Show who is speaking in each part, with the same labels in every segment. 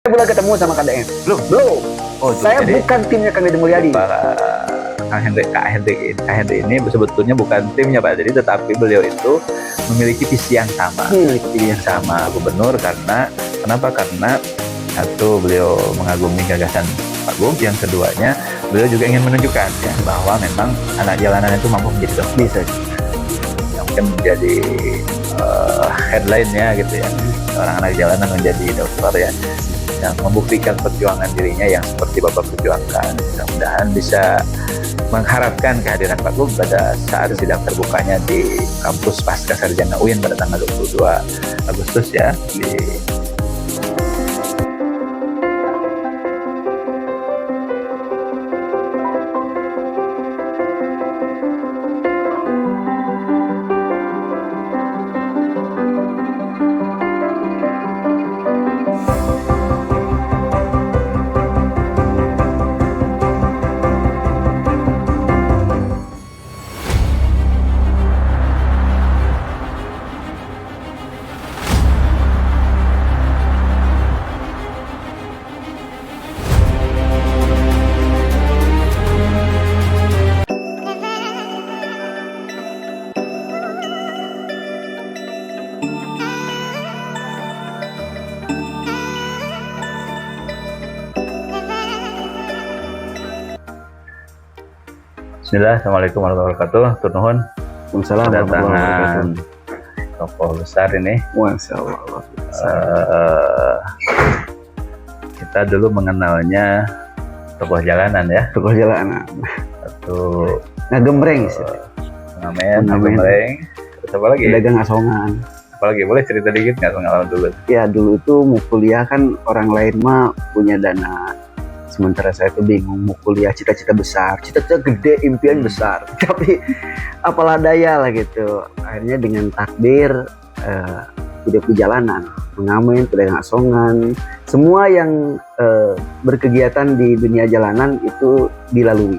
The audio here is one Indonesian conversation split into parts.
Speaker 1: Bulan ketemu sama KDM.
Speaker 2: Belum. Oh,
Speaker 1: Saya
Speaker 2: jadi
Speaker 1: bukan timnya Kang Deddy Mulyadi.
Speaker 2: Kang Hendrik ini sebetulnya bukan timnya Pak. Jadi tetapi beliau itu memiliki visi yang sama, gubernur kenapa? Karena satu, beliau mengagumi gagasan Pak Gub. Yang keduanya, beliau juga ingin menunjukkan ya bahwa memang anak jalanan itu mampu menjadi dokter.
Speaker 1: Bisa.
Speaker 2: Yang mungkin menjadi headline-nya gitu ya. Orang anak jalanan menjadi dokter ya. Yang membuktikan perjuangan dirinya yang seperti Bapak perjuangkan. Mudah-mudahan bisa mengharapkan kehadiran Pak Gub pada saat sidang terbukanya di kampus Pasca Sarjana UIN pada tanggal 22 Agustus ya. Bismillah, Assalamualaikum warahmatullahi wabarakatuh. Tur nuhun.
Speaker 1: Waalaikumsalam warahmatullahi wabarakatuh.
Speaker 2: Tokoh besar ini.
Speaker 1: Masya Allah.
Speaker 2: Kita dulu mengenalnya tokoh jalanan ya.
Speaker 1: Tokoh jalanan.
Speaker 2: Satu
Speaker 1: Ngagembreng.
Speaker 2: Ngagembreng. Terus apa lagi?
Speaker 1: Dagang asongan.
Speaker 2: Apalagi boleh cerita dikit nggak pengalaman dulu?
Speaker 1: Ya dulu itu mau kuliah kan orang lain mah punya dana. Sementara saya tuh bingung mau kuliah, cita-cita besar, cita-cita gede, impian besar, tapi apalah daya lah gitu. Akhirnya dengan takdir hidup di jalanan, mengamen, pedagang asongan, semua yang berkegiatan di dunia jalanan itu dilalui.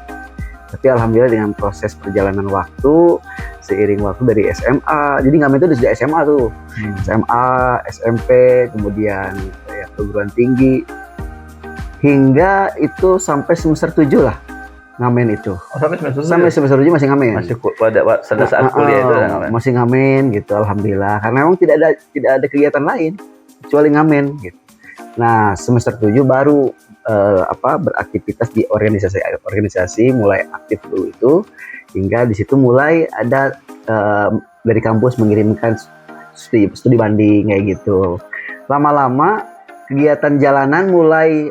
Speaker 1: Tapi alhamdulillah dengan proses perjalanan waktu, seiring waktu dari SMA, jadi ngamen itu dari SMA tuh, SMA, SMP, kemudian ya, perguruan tinggi. Hingga itu sampai semester 7 lah ngamen itu.
Speaker 2: Oh,
Speaker 1: sampai semester 7 masih ngamen.
Speaker 2: Masih pada saat kuliah itu ngamen.
Speaker 1: Masih ngamen gitu, alhamdulillah. Karena memang tidak ada kegiatan lain kecuali ngamen gitu. Nah, semester 7 baru beraktivitas di organisasi mulai aktif dulu itu, hingga di situ mulai ada dari kampus mengirimkan studi banding kayak gitu. Lama-lama kegiatan jalanan mulai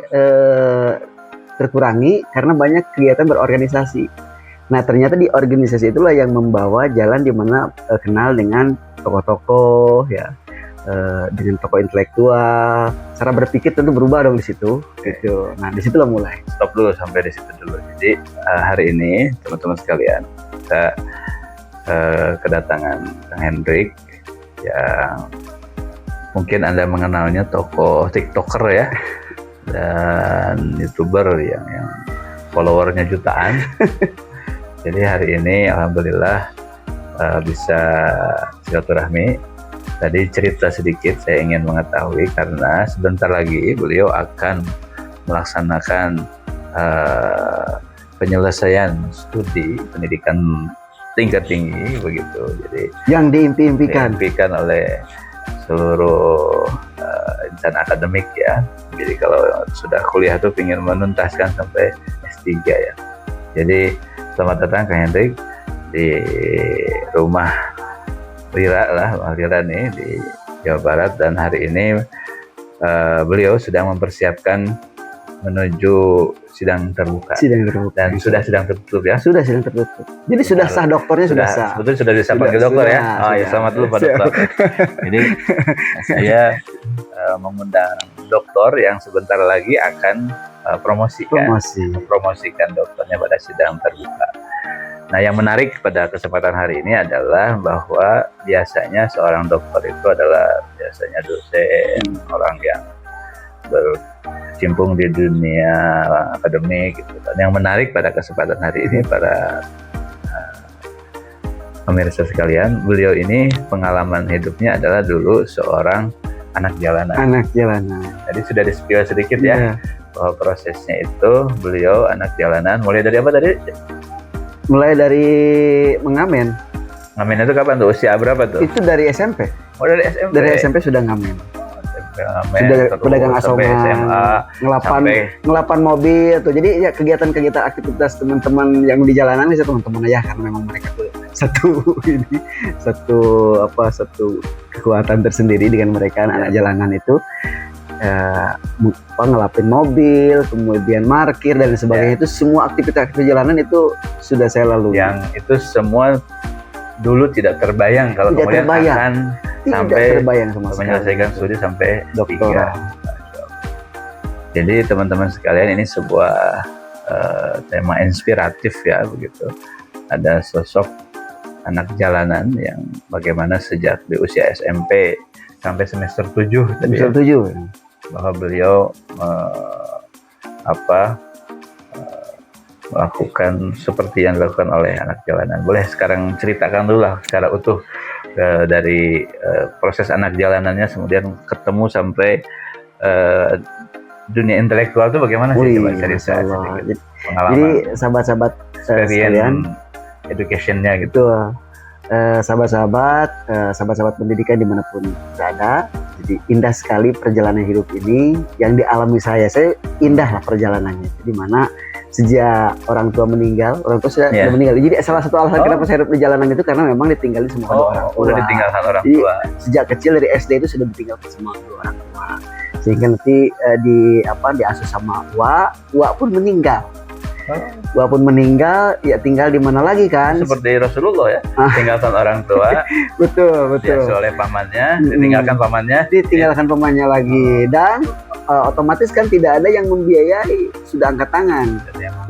Speaker 1: terkurangi karena banyak kegiatan berorganisasi. Nah, ternyata di organisasi itulah yang membawa jalan di mana kenal dengan tokoh-tokoh ya, dengan tokoh intelektual. Cara berpikir tentu berubah dong di situ. Gitu. Nah, di situlah mulai.
Speaker 2: Stop dulu sampai di situ dulu. Jadi hari ini teman-teman sekalian kita kedatangan Kang Hendrik yang mungkin Anda mengenalnya tokoh TikToker ya, dan YouTuber yang followernya jutaan. Jadi hari ini alhamdulillah bisa silaturahmi. Tadi cerita sedikit saya ingin mengetahui karena sebentar lagi beliau akan melaksanakan penyelesaian studi pendidikan tingkat tinggi begitu. Jadi
Speaker 1: yang diimpikan
Speaker 2: oleh seluruh insan akademik ya. Jadi kalau sudah kuliah tuh ingin menuntaskan sampai S3 ya. Jadi selamat datang Kang Hendrik di rumah Lira nih di Jawa Barat, dan hari ini beliau sedang mempersiapkan menuju sidang terbuka. Dan sudah sidang tertutup ya.
Speaker 1: Sudah sidang tertutup. Jadi sudah sah, dokternya sudah sah.
Speaker 2: Sebetulnya sudah bisa panggil dokter ya. Ya selamat dulu Pak Dokter. Jadi saya mengundang dokter yang sebentar lagi akan promosikan dokternya pada sidang terbuka. Nah, yang menarik pada kesempatan hari ini adalah bahwa biasanya seorang dokter itu adalah biasanya dosen, orang yang berkecimpung di dunia akademik gitu. Dan yang menarik pada kesempatan hari ini para pemirsa sekalian, beliau ini pengalaman hidupnya adalah dulu seorang anak jalanan.
Speaker 1: Anak jalanan.
Speaker 2: Tadi sudah di-spill sedikit ya,
Speaker 1: Iya.
Speaker 2: bahwa prosesnya itu beliau anak jalanan. Mulai dari apa tadi?
Speaker 1: Mulai dari mengamen.
Speaker 2: Ngamen itu kapan tuh? Usia berapa tuh?
Speaker 1: Itu dari SMP.
Speaker 2: Oh, dari SMP.
Speaker 1: Dari SMP sudah ngamen.
Speaker 2: SMP ngamen,
Speaker 1: Sudah
Speaker 2: terus
Speaker 1: pedagang
Speaker 2: sampai
Speaker 1: asongan,
Speaker 2: SMA, sampai
Speaker 1: ngelapan mobil tuh. Jadi ya kegiatan-kegiatan aktivitas teman-teman yang di jalanan itu teman-teman ya, karena memang mereka tuh satu kekuatan tersendiri dengan mereka anak jalanan itu. Ngelapin mobil, kemudian parkir dan sebagainya, itu semua aktivitas jalanan itu sudah saya lalui.
Speaker 2: Yang itu semua dulu tidak terbayang kalau
Speaker 1: Tidak
Speaker 2: kemudian
Speaker 1: terbayang.
Speaker 2: akan
Speaker 1: Tidak
Speaker 2: sampai
Speaker 1: terbayang sama sekali.
Speaker 2: menyelesaikan studi sampai
Speaker 1: Doktoral.
Speaker 2: S3. Jadi teman-teman sekalian, ini sebuah tema inspiratif ya begitu. Ada sosok anak jalanan yang bagaimana sejak di usia SMP sampai semester 7 tadi ya,
Speaker 1: Semester 7.
Speaker 2: bahwa beliau melakukan seperti yang dilakukan oleh anak jalanan. Boleh sekarang ceritakan dulu lah secara utuh dari proses anak jalanannya, kemudian ketemu sampai dunia intelektual itu bagaimana sih? Coba cerita sedikit pengalaman.
Speaker 1: Jadi sahabat-sahabat sekalian,
Speaker 2: educationnya gitu.
Speaker 1: itu sahabat-sahabat pendidikan dimanapun berada, jadi indah sekali perjalanan hidup ini yang dialami saya indah lah perjalanannya, di mana sejak orang tua meninggal, orang tua sudah meninggal. Jadi salah satu alasan kenapa saya hidup di jalanan itu karena memang ditinggalin sama kedua orang tua.
Speaker 2: Udah ditinggalkan orang
Speaker 1: Jadi,
Speaker 2: tua.
Speaker 1: Sejak kecil dari SD itu sudah ditinggalkan sama kedua orang tua. Sehingga nanti diasuh sama Wa pun meninggal. Wa pun meninggal, ya tinggal di mana lagi kan?
Speaker 2: Seperti Rasulullah ya, tinggalkan orang tua,
Speaker 1: betul.
Speaker 2: diasuh oleh pamannya, ditinggalkan pamannya,
Speaker 1: ditinggalkan pamannya lagi, dan otomatis kan tidak ada yang membiayai, sudah angkat tangan.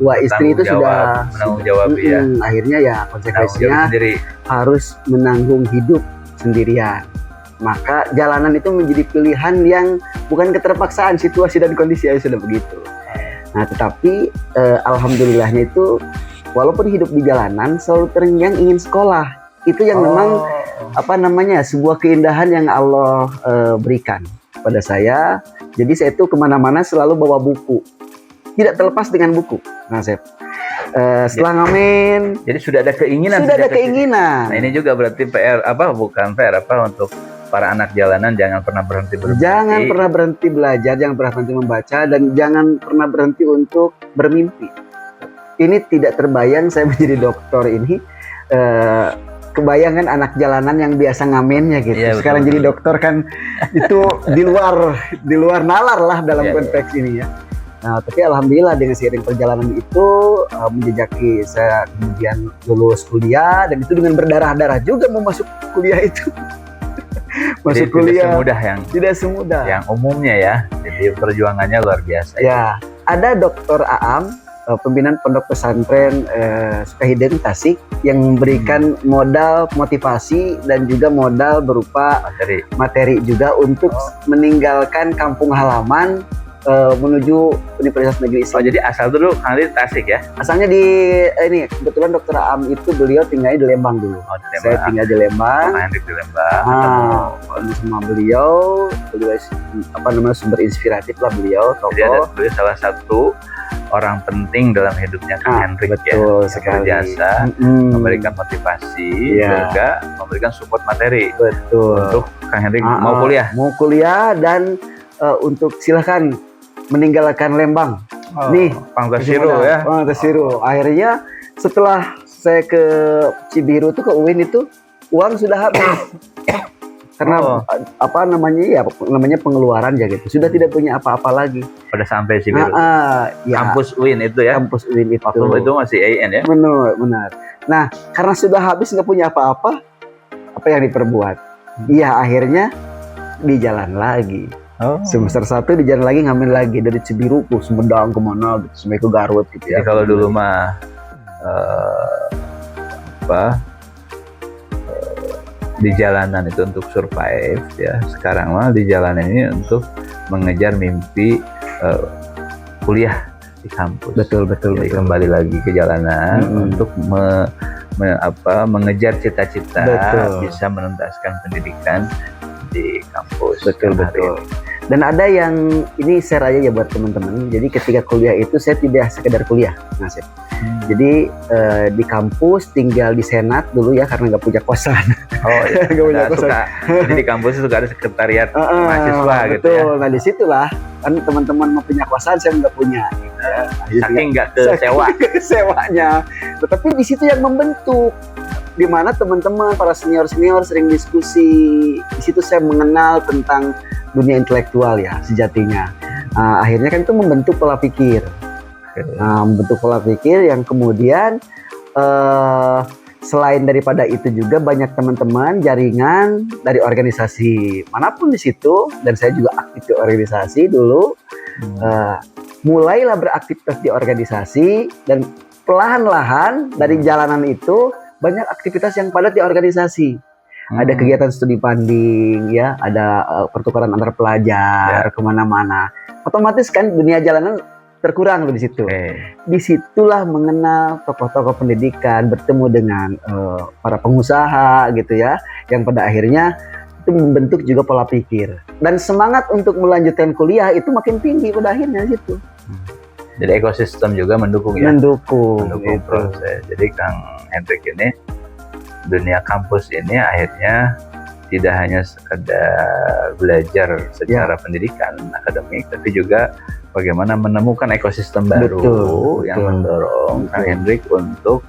Speaker 1: Wa istri itu sudah
Speaker 2: menanggung jawab ya.
Speaker 1: Akhirnya ya konsekuensinya harus menanggung hidup sendirian. Maka jalanan itu menjadi pilihan yang bukan keterpaksaan, situasi dan kondisi sudah begitu. Nah, tetapi alhamdulillahnya itu walaupun hidup di jalanan selalu terngiang ingin sekolah. Itu yang memang sebuah keindahan yang Allah berikan pada saya. Jadi saya itu kemana-mana selalu bawa buku. Tidak terlepas dengan buku. Nah, saya setelah ngamen.
Speaker 2: Jadi sudah ada keinginan.
Speaker 1: Sudah ada keinginan.
Speaker 2: Nah, ini juga berarti PR untuk para anak jalanan, jangan pernah berhenti bermimpi.
Speaker 1: Jangan pernah berhenti belajar, jangan pernah berhenti membaca, dan jangan pernah berhenti untuk bermimpi. Ini tidak terbayang saya menjadi dokter ini. Kebayangkan anak jalanan yang biasa ngamennya gitu.
Speaker 2: Ya,
Speaker 1: sekarang
Speaker 2: betul.
Speaker 1: Jadi dokter kan itu di luar nalar lah dalam konteks ini ya. Nah, tapi alhamdulillah dengan seiring perjalanan itu menjejaki saya kemudian lulus kuliah, dan itu dengan berdarah-darah juga mau masuk kuliah itu. Masuk kuliah tidak semudah
Speaker 2: yang umumnya ya. Jadi perjuangannya luar biasa.
Speaker 1: Ya, ada Dr. Aam, pimpinan Pondok Pesantren Sukahidin Tasik, yang memberikan modal motivasi dan juga modal berupa materi juga untuk meninggalkan kampung halaman menuju Universitas Negeri Islam.
Speaker 2: Jadi asal dulu kali Tasik ya?
Speaker 1: Asalnya kebetulan Dr. Aam itu beliau tinggalnya di Lembang dulu. Saya tinggal di Lembang.
Speaker 2: Di Lembang.
Speaker 1: Sama beliau sumber inspiratif lah beliau.
Speaker 2: Jadi beliau salah satu orang penting dalam hidupnya Kang Hendrik ya. Berjasa, memberikan motivasi, juga memberikan support materi.
Speaker 1: Betul.
Speaker 2: Untuk Kang Hendrik mau kuliah.
Speaker 1: Mau kuliah dan untuk silahkan meninggalkan Lembang. Nih,
Speaker 2: Pangkasiru ya.
Speaker 1: Pangkasiru. Akhirnya setelah saya ke Cibiru tuh, ke UIN itu uang sudah habis. Karena namanya pengeluaran ya gitu. Sudah tidak punya apa-apa lagi.
Speaker 2: Pada sampai Cibiru. Kampus UIN itu ya.
Speaker 1: Kampus UIN itu.
Speaker 2: Waktu itu masih AIN ya.
Speaker 1: Benar. Nah, karena sudah habis nggak punya apa-apa, apa yang diperbuat? Iya, akhirnya di jalan lagi. Semester 1 di jalan lagi, ngamen lagi dari Cibiru ke Sumedang kemana gitu, sampai ke Garut gitu ya.
Speaker 2: Jadi kalau dulu mah di jalanan itu untuk survive ya, sekarang mah di jalanan ini untuk mengejar mimpi kuliah di kampus.
Speaker 1: Betul.
Speaker 2: Jadi kembali lagi ke jalanan untuk mengejar cita-cita, bisa menuntaskan pendidikan di kampus.
Speaker 1: Betul. Dan ada yang ini share aja ya buat teman-teman. Jadi ketika kuliah itu saya tidak sekedar kuliah, Nasib. Jadi di kampus tinggal di senat dulu ya karena nggak punya kosan.
Speaker 2: Oh iya.
Speaker 1: Nggak punya kosan.
Speaker 2: Jadi di kampus itu suka ada sekretariat mahasiswa
Speaker 1: betul.
Speaker 2: gitu ya.
Speaker 1: Nah disitulah kan teman-teman mau punya kosan, saya nggak punya. Gitu ya.
Speaker 2: Saking nggak kesewa.
Speaker 1: Sewanya. Tetapi di situ yang membentuk, di mana teman-teman para senior sering diskusi. Di situ saya mengenal tentang dunia intelektual ya sejatinya. Akhirnya kan itu membentuk pola pikir. Membentuk pola pikir yang kemudian selain daripada itu juga banyak teman-teman jaringan dari organisasi manapun di situ, dan saya juga aktif di organisasi dulu. Mulailah beraktivitas di organisasi dan perlahan-lahan dari jalanan itu banyak aktivitas yang padat di organisasi. Ada kegiatan studi banding, ya, ada pertukaran antar pelajar kemana-mana. Otomatis kan dunia jalanan terkurang di situ. Disitulah mengenal tokoh-tokoh pendidikan, bertemu dengan para pengusaha gitu ya, yang pada akhirnya itu membentuk juga pola pikir. Dan semangat untuk melanjutkan kuliah itu makin tinggi pada akhirnya di situ.
Speaker 2: Jadi ekosistem juga mendukung ya.
Speaker 1: Mendukung gitu.
Speaker 2: Proses. Jadi Kang Hendrik ini, dunia kampus ini akhirnya tidak hanya sekedar belajar secara pendidikan akademik, tapi juga bagaimana menemukan ekosistem baru yang mendorong Kang Hendrik untuk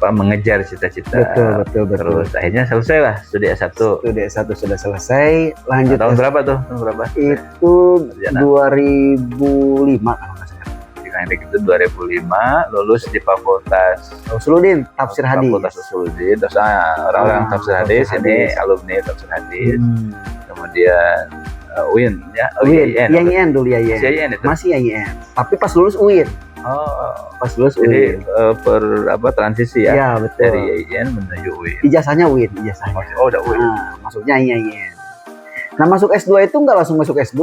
Speaker 2: mengejar cita-cita.
Speaker 1: Betul.
Speaker 2: Terus akhirnya selesai lah studi S1. Studi
Speaker 1: S1 sudah selesai, lanjut.
Speaker 2: Tahun berapa tuh? Tahun berapa?
Speaker 1: Itu 2005 kalau nggak salah.
Speaker 2: Kang Hendrik itu 2005 lulus di Fakultas
Speaker 1: Usuludin Tafsir Hadis.
Speaker 2: Fakultas Usuludin, terus orang-orang Tafsir Hadis ini alumni Tafsir Hadis. Kemudian UIN ya,
Speaker 1: IAIN dulu ya, masih IAIN. Tapi pas lulus UIN. Pas lulus
Speaker 2: jadi transisi ya,
Speaker 1: ya betul.
Speaker 2: Dari IAIN menuju UIN.
Speaker 1: Ijazahnya UIN, ijazahnya.
Speaker 2: Oh, udah UIN.
Speaker 1: Masuknya IAIN. Nah, masuk S2 itu nggak langsung masuk S2.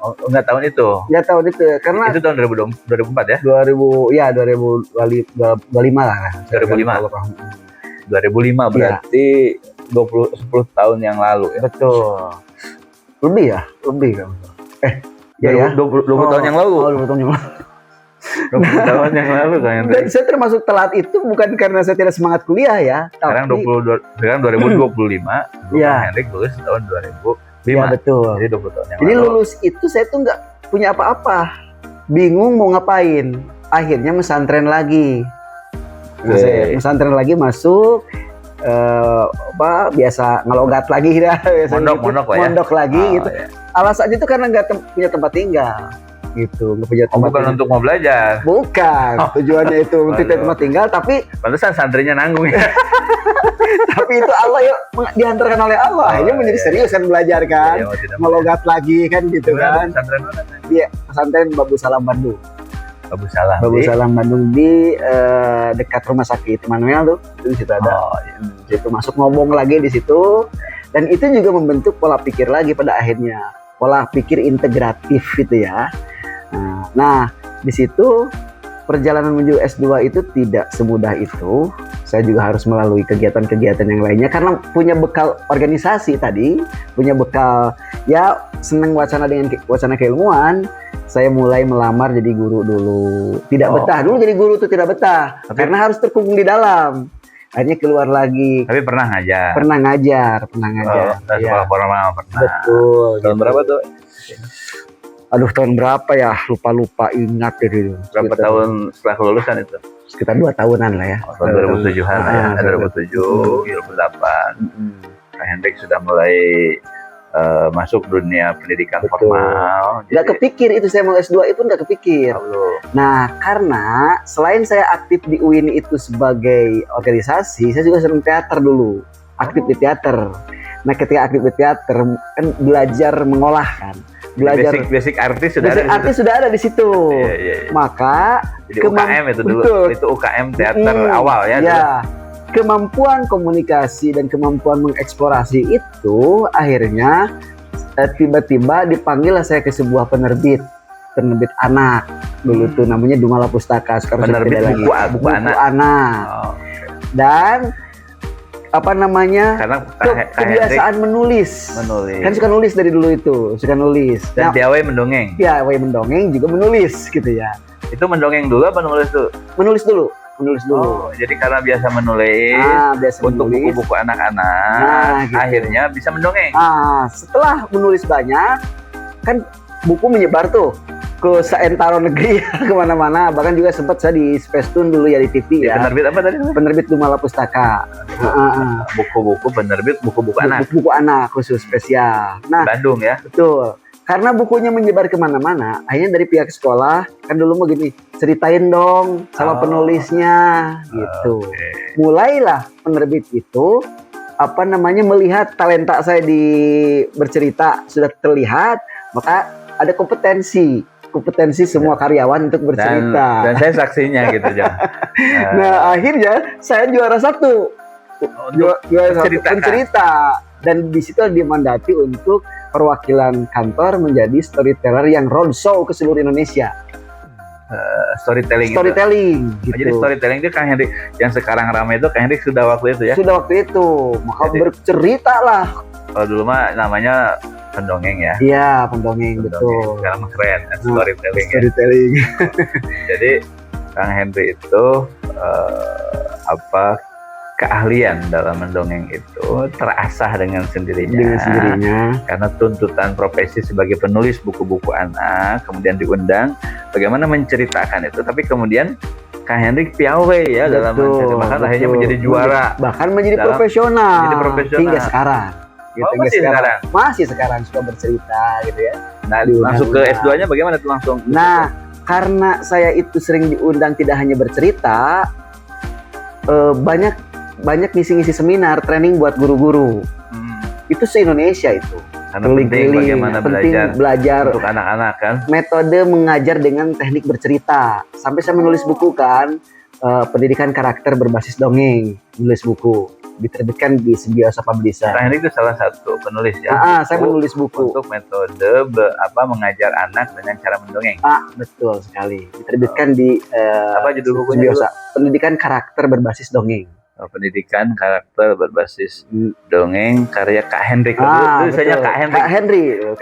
Speaker 2: Oh, nggak tahun itu.
Speaker 1: Nggak tahun itu, karena
Speaker 2: itu tahun 2004 ya?
Speaker 1: 2025 lah.
Speaker 2: 2005 berarti 10 tahun yang lalu ya.
Speaker 1: Betul. Lebih kan.
Speaker 2: 20 tahun yang lalu.
Speaker 1: 20 tahun yang lalu.
Speaker 2: 20 tahun yang lalu kan.
Speaker 1: Dan saya termasuk telat itu bukan karena saya tidak semangat kuliah ya.
Speaker 2: Sekarang 2025.
Speaker 1: Ya.
Speaker 2: Hendrik lulus tahun 2005.
Speaker 1: Ya betul.
Speaker 2: Jadi 20 tahun yang
Speaker 1: Jadi
Speaker 2: lalu.
Speaker 1: lulus itu saya tuh nggak punya apa-apa. Bingung mau ngapain. Akhirnya mesantren lagi. Saya mesantren lagi, masuk biasa ngelogat lagi dah. Mondok lagi gitu.
Speaker 2: Ya.
Speaker 1: Alasannya itu karena nggak punya tempat tinggal. Gitu, nggak punya tempat
Speaker 2: bukan tinggal. Untuk mau belajar.
Speaker 1: Bukan. Tujuannya itu untuk tempat tinggal, tapi
Speaker 2: pantesan santrinya nanggung ya.
Speaker 1: Tapi itu Allah ya, diantarkan oleh Allah. Akhirnya menjadi serius kan belajar kan. Melogat lagi kan gitu kan.
Speaker 2: Pesantren mana?
Speaker 1: Iya, pesantren Babu Salam Bandung.
Speaker 2: Babu Salam
Speaker 1: Bandung di dekat rumah sakit Manuel tuh. Di situ ada. Situ masuk ngomong lagi di situ. Dan itu juga membentuk pola pikir lagi pada akhirnya. Pola pikir integratif gitu ya. Nah, di situ perjalanan menuju S2 itu tidak semudah itu. Saya juga harus melalui kegiatan-kegiatan yang lainnya karena punya bekal organisasi tadi, punya bekal ya senang wacana dengan wacana keilmuan. Saya mulai melamar jadi guru dulu. Tidak betah dulu jadi guru itu tidak betah karena harus terkungkung di dalam. Akhirnya keluar lagi.
Speaker 2: Tapi pernah ngajar.
Speaker 1: Pernah ngajar.
Speaker 2: Sekolah formal pernah.
Speaker 1: Betul.
Speaker 2: Tahun berapa tuh?
Speaker 1: Aduh, tahun berapa ya? Lupa ingat gitu.
Speaker 2: Berapa tahun setelah kelulusan itu?
Speaker 1: Sekitar 2 tahunan lah ya.
Speaker 2: Tahun 2007-an ya. 2007, 2008. Kang Hendrik sudah mulai masuk dunia pendidikan formal.
Speaker 1: Nggak kepikir itu saya mau S2 itu nggak kepikir. Nah, karena selain saya aktif di UIN itu sebagai organisasi, saya juga sering teater dulu. Aktif di teater. Nah, ketika aktif di teater kan belajar mengolah kan. Belajar
Speaker 2: basic artis
Speaker 1: sudah ada di situ.
Speaker 2: Iya.
Speaker 1: Maka
Speaker 2: jadi UKM itu dulu. Betul. Itu UKM teater awal ya.
Speaker 1: Ya. Kemampuan komunikasi dan kemampuan mengeksplorasi itu akhirnya tiba-tiba dipanggil saya ke sebuah penerbit anak dulu tuh namanya Dumala Pustaka. Sekarang
Speaker 2: penerbit buku anak.
Speaker 1: Dan apa namanya
Speaker 2: Karena
Speaker 1: kebiasaan menulis.
Speaker 2: menulis.
Speaker 1: Kan suka nulis dari dulu itu, suka nulis.
Speaker 2: Dan piawai mendongeng.
Speaker 1: piawai mendongeng juga menulis gitu ya.
Speaker 2: Itu mendongeng dulu apa nulis dulu?
Speaker 1: Menulis dulu.
Speaker 2: Oh, jadi karena biasa menulis
Speaker 1: Biasa
Speaker 2: untuk
Speaker 1: menulis.
Speaker 2: buku-buku anak-anak,
Speaker 1: Gitu.
Speaker 2: akhirnya bisa mendongeng.
Speaker 1: Setelah menulis banyak, kan buku menyebar tuh ke seantero negeri kemana-mana. Bahkan juga sempat saya di Space Tune dulu ya di TV ya.
Speaker 2: Penerbit apa tadi?
Speaker 1: Penerbit Lumala Pustaka.
Speaker 2: Buku-buku penerbit buku-buku anak.
Speaker 1: Buku anak khusus spesial. Nah,
Speaker 2: Bandung ya.
Speaker 1: betul. Karena bukunya menyebar kemana-mana, akhirnya dari pihak sekolah kan dulu mau gini, ceritain dong sama penulisnya gitu. Mulailah penerbit itu apa namanya melihat talenta saya di bercerita sudah terlihat, maka ada kompetensi semua karyawan untuk bercerita.
Speaker 2: Dan saya saksinya gitu, Jang.
Speaker 1: Nah, akhirnya saya juara satu. Juara satu pencerita. Dan di situ dimandati untuk perwakilan kantor menjadi storyteller yang roadshow ke seluruh Indonesia.
Speaker 2: Storytelling.
Speaker 1: Gitu.
Speaker 2: Jadi storytelling itu Kang Hendrik yang sekarang ramai itu Kang Hendrik sudah waktu itu ya.
Speaker 1: Sudah waktu itu, maka bercerita lah.
Speaker 2: Kalau dulu mah namanya pendongeng ya.
Speaker 1: Iya, pendongeng betul.
Speaker 2: Sekarang keren, storytelling.
Speaker 1: Storytelling.
Speaker 2: Jadi Kang Hendrik itu keahlian dalam mendongeng itu terasah dengan sendirinya. Karena tuntutan profesi sebagai penulis buku-buku anak, kemudian diundang bagaimana menceritakan itu. Tapi kemudian Kang Hendrik piawai ya dalam menceritakan, bahkan akhirnya menjadi juara.
Speaker 1: Bahkan menjadi profesional. Hingga sekarang.
Speaker 2: Gitu,
Speaker 1: masih sekarang suka bercerita gitu ya.
Speaker 2: Nah, masuk ke S2-nya bagaimana tuh langsung?
Speaker 1: Nah, karena saya itu sering diundang tidak hanya bercerita, banyak ngisi-ngisi seminar, training buat guru-guru. Itu se-Indonesia itu.
Speaker 2: Karena penting bagaimana belajar untuk anak-anak kan.
Speaker 1: Metode mengajar dengan teknik bercerita. Sampai saya menulis buku kan, pendidikan karakter berbasis dongeng, menulis buku. Diterbitkan di Symbiosa Publisher.
Speaker 2: Kang Hendrik itu salah satu penulis ya.
Speaker 1: Saya menulis buku
Speaker 2: untuk metode mengajar anak dengan cara mendongeng.
Speaker 1: Betul sekali. Diterbitkan di
Speaker 2: apa judul bukunya?
Speaker 1: Symbiosa. Pendidikan karakter berbasis dongeng.
Speaker 2: Pendidikan karakter berbasis dongeng karya Kak Hendrik. Dulu saya Kak Hendrik.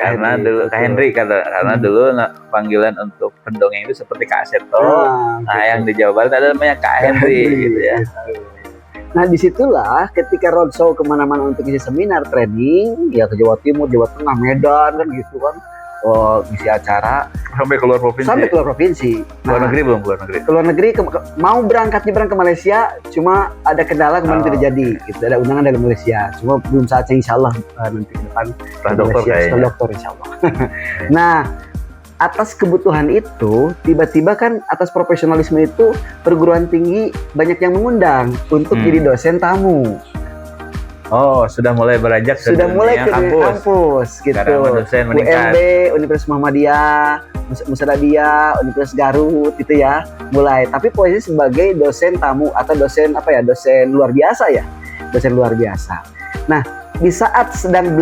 Speaker 2: Karena dulu panggilan untuk pendongeng itu seperti Kak Seto. Yang di Jawa Barat ada namanya Kak Hendrik gitu ya.
Speaker 1: Nah, disitulah ketika roadshow kemana-mana untuk isi seminar, training, ya ke Jawa Timur, Jawa Tengah, Medan kan gitu kan, ngisi acara
Speaker 2: sampai keluar provinsi.
Speaker 1: Nah, keluar negeri mau berangkat ke Malaysia, cuma ada kendala kemarin tidak jadi. Gitu, ada undangan dari Malaysia, cuma belum saatnya, insya Allah nanti ke depan setelah dokter insya Allah. Nah, atas kebutuhan itu, tiba-tiba kan atas profesionalisme itu perguruan tinggi banyak yang mengundang untuk jadi dosen tamu.
Speaker 2: Sudah mulai beranjak ke
Speaker 1: kampus gitu. UMB, Universitas Muhammadiyah, Musadadiyah, Universitas Garut gitu ya. Mulai, tapi posisi sebagai dosen tamu atau dosen dosen luar biasa ya. Dosen luar biasa. Nah, di saat sedang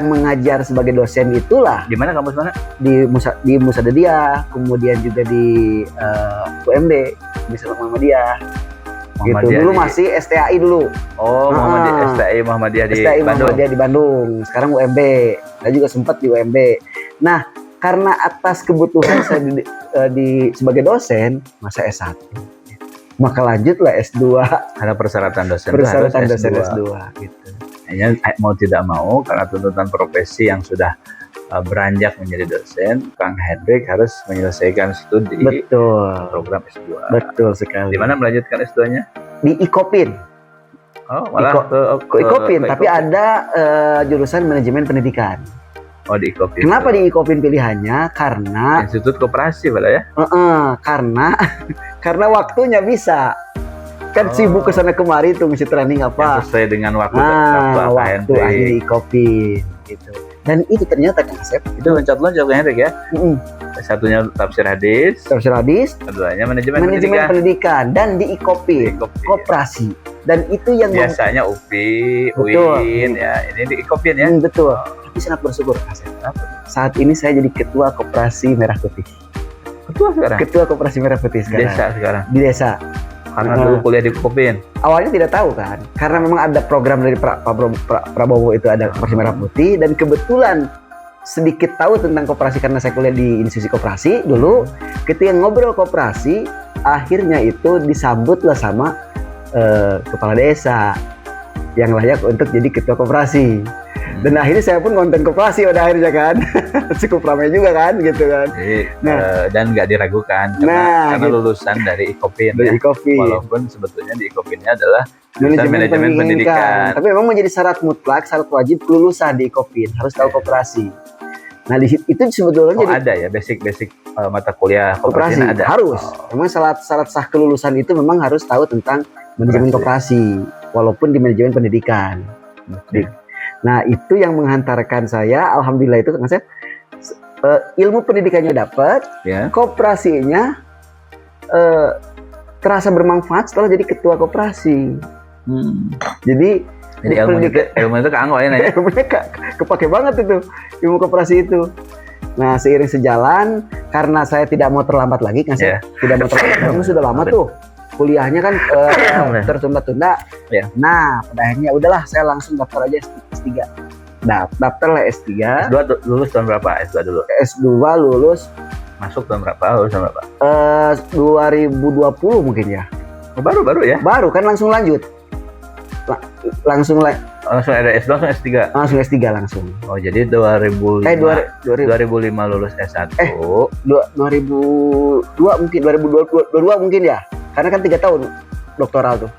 Speaker 1: mengajar sebagai dosen itulah.
Speaker 2: Di mana kampus mana?
Speaker 1: Di Musadadiyah, kemudian juga di UMB, Universitas Muhammadiyah. Gitu. Dulu masih STAI dulu.
Speaker 2: Muhammadiyah di Bandung.
Speaker 1: Muhammadiyah di Bandung. Sekarang UMB. Saya juga sempat di UMB. Nah, karena atas kebutuhan saya sebagai dosen, masa S1. Maka lanjutlah S2.
Speaker 2: Karena persyaratan dosen
Speaker 1: S2 gitu.
Speaker 2: Hanya mau tidak mau karena tuntutan profesi yang sudah beranjak menjadi dosen, Kang Hendrik harus menyelesaikan studi.
Speaker 1: Betul.
Speaker 2: Program S2.
Speaker 1: Betul sekali.
Speaker 2: Di mana melanjutkan S2-nya?
Speaker 1: Di IKOPIN.
Speaker 2: Malah
Speaker 1: ke IKOPIN, tapi ada jurusan manajemen pendidikan.
Speaker 2: Di IKOPIN.
Speaker 1: Kenapa di IKOPIN pilihannya? Karena
Speaker 2: Institut Koperasi pada ya?
Speaker 1: Karena waktunya bisa. Kan sibuk kesana kemari tuh mesti training apa.
Speaker 2: Yang sesuai dengan waktu
Speaker 1: waktu akhir IKOPIN gitu. Dan itu ternyata Kang Asep
Speaker 2: itu loncat-loncat Kang Hendrik ya. Satunya tafsir hadis, keduanya manajemen
Speaker 1: pendidikan, dan di IKOPIN, koperasi. Dan itu yang
Speaker 2: biasanya UPI, UIN ya. Ini di IKOPIN ya.
Speaker 1: Betul. Tapi sangat bersyukur Kang Asep. Saat ini saya jadi ketua koperasi Merah Putih.
Speaker 2: Ketua sekarang?
Speaker 1: Ketua koperasi Merah Putih sekarang.
Speaker 2: Desa sekarang?
Speaker 1: Di desa.
Speaker 2: karena dulu kuliah di Kopin.
Speaker 1: Awalnya tidak tahu kan, karena memang ada program dari Prabowo itu ada Koperasi Merah Putih, dan kebetulan sedikit tahu tentang koperasi karena saya kuliah di institusi koperasi dulu. Ketika ngobrol koperasi, akhirnya itu disambutlah sama kepala desa yang layak untuk jadi ketua koperasi. Dan akhirnya saya pun konten koperasi pada akhirnya kan. Cukup ramai juga kan gitu kan.
Speaker 2: Jadi, dan nggak diragukan karena
Speaker 1: gitu.
Speaker 2: lulusan dari Ikopin
Speaker 1: Dari
Speaker 2: ya.
Speaker 1: Ikopin.
Speaker 2: Walaupun sebetulnya di Ikopinnya adalah manajemen pendidikan.
Speaker 1: Tapi memang menjadi syarat mutlak, syarat wajib kelulusan di Ikopin, harus tahu koperasi. Nah, di situ itu sebetulnya jadi
Speaker 2: ada ya basic mata kuliah
Speaker 1: koperasi
Speaker 2: ada.
Speaker 1: Harus. Memang syarat sah kelulusan itu memang harus tahu tentang manajemen koperasi, walaupun di manajemen pendidikan. Nah, itu yang menghantarkan saya, alhamdulillah itu kan saya ilmu pendidikannya dapat,
Speaker 2: Ya.
Speaker 1: koperasinya terasa bermanfaat setelah jadi ketua koperasi. Jadi
Speaker 2: ilmu itu keanggo ya, Nay.
Speaker 1: ilmunya kepake banget itu, ilmu koperasi itu. Nah, seiring sejalan, karena saya tidak mau terlambat lagi, kan saya tidak mau terlambat, karena sudah lama tuh kuliahnya kan tertunda-tunda.
Speaker 2: Ya.
Speaker 1: Nah, pada akhirnya udahlah, saya langsung daftar aja S3. Daftarlah S3.
Speaker 2: S2 lulus tahun berapa? S2 dulu.
Speaker 1: S2 lulus
Speaker 2: Masuk tahun berapa? Lulus tahun berapa?
Speaker 1: 2020 mungkin ya.
Speaker 2: Baru ya?
Speaker 1: Baru kan langsung lanjut. Langsung
Speaker 2: Langsung ada S2, langsung S3.
Speaker 1: langsung S3 langsung.
Speaker 2: Oh, jadi 2005 lulus S1.
Speaker 1: 2002 mungkin, 2022 mungkin ya. Karena kan 3 tahun doktoral tuh.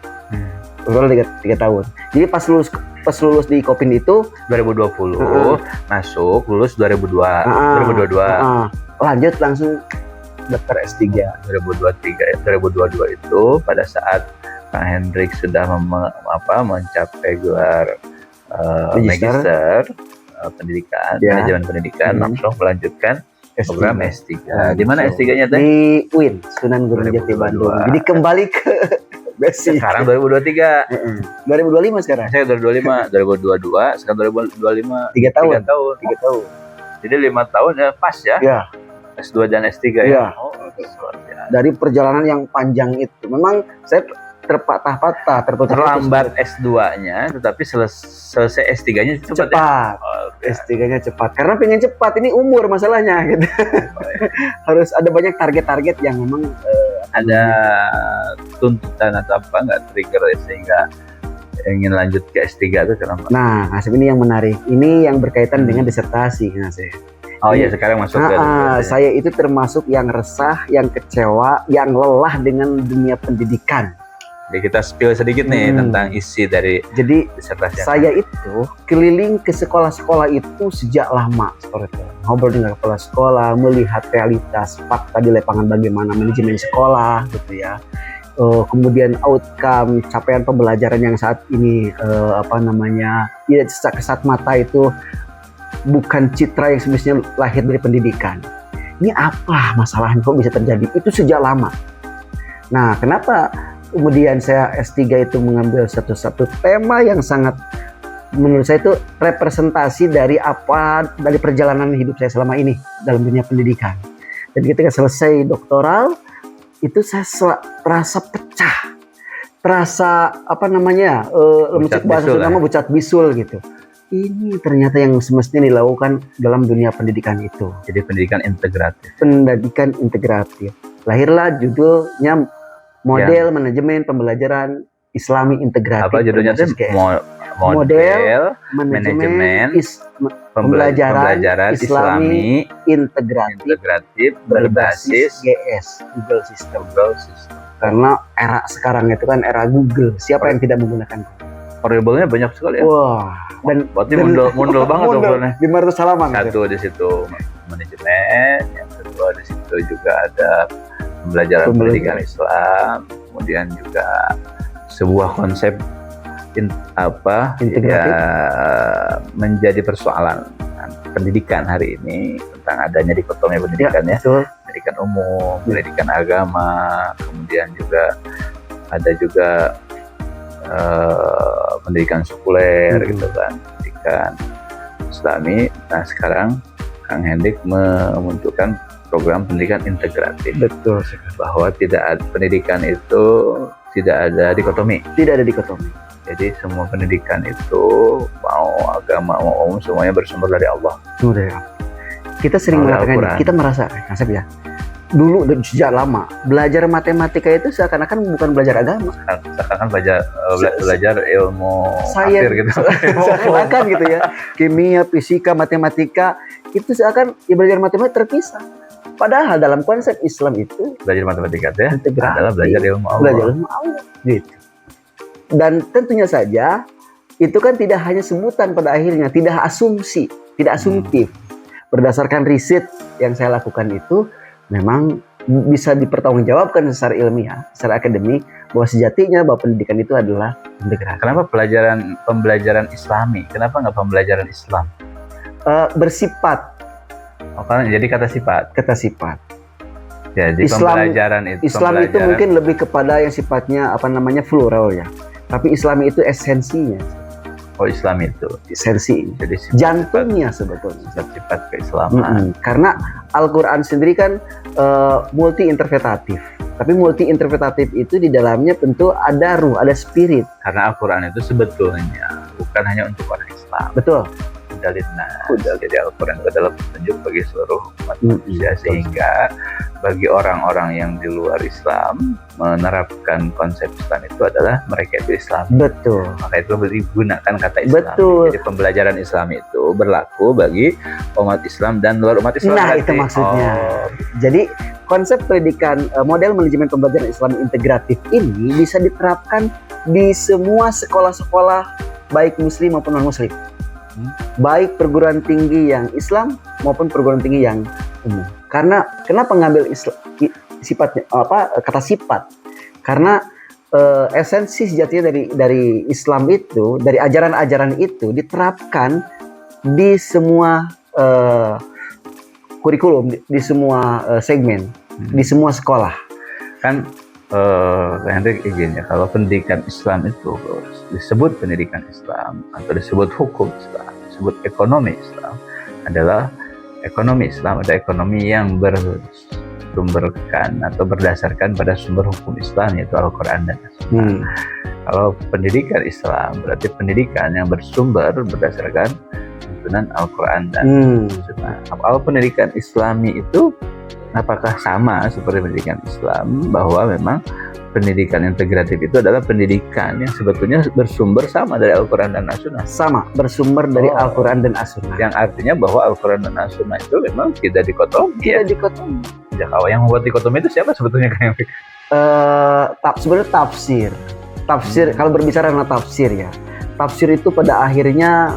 Speaker 1: Doktoral 3 tahun. Jadi pas lulus di Kopin itu
Speaker 2: 2020 masuk, lulus 2022.
Speaker 1: Lanjut langsung daftar S3.
Speaker 2: 2022 itu pada saat Kang Hendrik sudah mencapai gelar magister pendidikan, manajemen pendidikan, langsung melanjutkan program S3. Di mana S3-nya teh?
Speaker 1: Di UIN, Sunan Gunung Jati Bandung. Jadi kembali ke basic.
Speaker 2: Sekarang 2023.
Speaker 1: 2025 sekarang.
Speaker 2: Saya 2022, sekarang 2025.
Speaker 1: 3 tahun.
Speaker 2: 3 tahun. Jadi 5 tahun ya pas ya.
Speaker 1: Ya.
Speaker 2: S2 dan S3 ya.
Speaker 1: Ya.
Speaker 2: Oh, luar biasa.
Speaker 1: Dari perjalanan yang panjang itu, memang saya terpatah-patah,
Speaker 2: terlambat S2-nya, tetapi selesai S3-nya
Speaker 1: cepat. S3-nya cepat. Karena pengen cepat, ini umur masalahnya gitu. Harus ada banyak target-target yang memang
Speaker 2: ada tuntutan atau apa nggak trigger sehingga ingin lanjut ke S3 itu kenapa?
Speaker 1: Nah, Asep, ini yang menarik. Ini yang berkaitan dengan disertasi, Asep.
Speaker 2: Oh iya, sekarang masuk ke
Speaker 1: saya itu termasuk yang resah, yang kecewa, yang lelah dengan dunia pendidikan.
Speaker 2: Jadi kita spill sedikit nih tentang isi dari disertasi.
Speaker 1: Saya itu keliling ke sekolah-sekolah itu sejak lama, ngobrol dengan kepala sekolah, melihat realitas fakta di lapangan bagaimana manajemen sekolah, gitu ya. Kemudian outcome capaian pembelajaran yang saat ini tidak kesat mata itu bukan citra yang semestinya lahir dari pendidikan. Ini apa masalahnya, kok bisa terjadi? Itu sejak lama. Nah, kenapa kemudian saya S3 itu mengambil satu tema yang sangat menurut saya itu representasi dari perjalanan hidup saya selama ini dalam dunia pendidikan. Dan ketika selesai doktoral itu saya terasa pecah, terasa bucat bisul gitu. Ini ternyata yang semestinya dilakukan dalam dunia pendidikan itu.
Speaker 2: Jadi pendidikan integratif.
Speaker 1: Pendidikan integratif. Lahirlah judulnya Model Manajemen Pembelajaran Islami Integratif.
Speaker 2: Apa judulnya tuh? Model Manajemen
Speaker 1: Pembelajaran Islami Integratif berbasis
Speaker 2: GS,
Speaker 1: Google System. Karena era sekarang itu kan era Google. Siapa yang tidak menggunakan Google?
Speaker 2: Variabelnya banyak sekali ya.
Speaker 1: Wah,
Speaker 2: berarti mundul banget dong.
Speaker 1: 500 halaman.
Speaker 2: Satu di situ manajemen, yang kedua di situ juga ada pembelajaran pendidikan Islam, kemudian juga sebuah konsep
Speaker 1: integratif
Speaker 2: menjadi persoalan pendidikan hari ini tentang adanya dikotomi pendidikan pendidikan umum, pendidikan agama, kemudian juga ada juga pendidikan sekuler gitu kan, pendidikan Islami. Nah, sekarang Kang Hendrik memunculkan program pendidikan integratif.
Speaker 1: Betul.
Speaker 2: Bahwa tidak ada pendidikan itu tidak ada dikotomi.
Speaker 1: Tidak ada dikotomi.
Speaker 2: Jadi semua pendidikan itu mau agama mau umum semuanya bersumber dari Allah.
Speaker 1: Sudah ya. Kita sering
Speaker 2: Oleh
Speaker 1: mengatakan,
Speaker 2: Al-Quran.
Speaker 1: kita merasa, Asep ya, dulu dan sejak lama belajar matematika itu seakan-akan bukan belajar agama,
Speaker 2: Seakan belajar ilmu
Speaker 1: Sains.
Speaker 2: akhir gitu.
Speaker 1: seakan-akan gitu ya, kimia, fisika, matematika itu seakan ya belajar matematika terpisah. Padahal dalam konsep Islam itu
Speaker 2: Belajar matematika ya
Speaker 1: integrasi,
Speaker 2: adalah belajar ilmu Allah.
Speaker 1: belajar ilmu Allah gitu. Dan tentunya saja itu kan tidak hanya sebutan pada akhirnya, tidak asumsi, tidak asumtif. Berdasarkan riset yang saya lakukan itu memang bisa dipertanggungjawabkan secara ilmiah, secara akademik, bahwa sejatinya bahwa pendidikan itu adalah integrasi.
Speaker 2: Kenapa pembelajaran Islami? Kenapa nggak pembelajaran Islam?
Speaker 1: Bersifat,
Speaker 2: Oh, karena jadi kata sifat.
Speaker 1: kata sifat.
Speaker 2: Jadi
Speaker 1: Islam-
Speaker 2: pembelajaran itu
Speaker 1: Islam itu mungkin lebih kepada yang sifatnya apa namanya plural ya. Tapi Islam itu esensinya,
Speaker 2: Islam itu.
Speaker 1: esensi,
Speaker 2: Jadi
Speaker 1: jantungnya sebetulnya.
Speaker 2: sifat keislaman.
Speaker 1: Karena Al-Quran sendiri kan multi interpretatif. Tapi multi interpretatif itu di dalamnya tentu ada ruh, ada spirit.
Speaker 2: Karena Al-Quran itu sebetulnya bukan hanya untuk orang Islam.
Speaker 1: Betul.
Speaker 2: Jadi Al-Quran itu adalah petunjuk bagi seluruh umat manusia,
Speaker 1: Betul.
Speaker 2: sehingga bagi orang-orang yang di luar Islam menerapkan konsep Islam itu adalah mereka itu Islam.
Speaker 1: Betul.
Speaker 2: Maka itu digunakan kata Islam.
Speaker 1: Betul.
Speaker 2: Jadi pembelajaran Islam itu berlaku bagi umat Islam dan luar umat Islam.
Speaker 1: Nah,
Speaker 2: berarti.
Speaker 1: itu maksudnya.
Speaker 2: Oh,
Speaker 1: Jadi konsep pendidikan model manajemen pembelajaran Islam integratif ini bisa diterapkan di semua sekolah-sekolah baik muslim maupun non muslim. Baik perguruan tinggi yang Islam maupun perguruan tinggi yang umum. Karena kenapa ngambil sifatnya kata sifat? Karena esensi sejatinya dari Islam itu, dari ajaran-ajaran itu diterapkan di semua kurikulum, di semua segmen, di semua sekolah.
Speaker 2: Kan Hendrik izin ya, kalau pendidikan Islam itu disebut pendidikan Islam atau disebut hukum Islam, disebut ekonomi Islam, adalah ekonomi Islam, ada ekonomi yang bersumberkan atau berdasarkan pada sumber hukum Islam, yaitu Al-Quran dan As-Sunnah. Kalau pendidikan Islam berarti pendidikan yang bersumber berdasarkan tuntunan Al-Quran dan As-Sunnah. Kalau pendidikan Islami itu apakah sama seperti pendidikan Islam, bahwa memang pendidikan integratif itu adalah pendidikan yang sebetulnya bersumber sama dari Al-Quran dan As-Sunnah?
Speaker 1: Sama, bersumber dari Al-Quran dan As-Sunnah.
Speaker 2: Yang artinya bahwa Al-Quran dan As-Sunnah itu memang tidak dikotomi.
Speaker 1: Tidak dikotomi.
Speaker 2: Ya, kalau yang membuat dikotomi itu siapa sebetulnya?
Speaker 1: Sebenarnya tafsir kalau berbicara tentang tafsir ya, tafsir itu pada akhirnya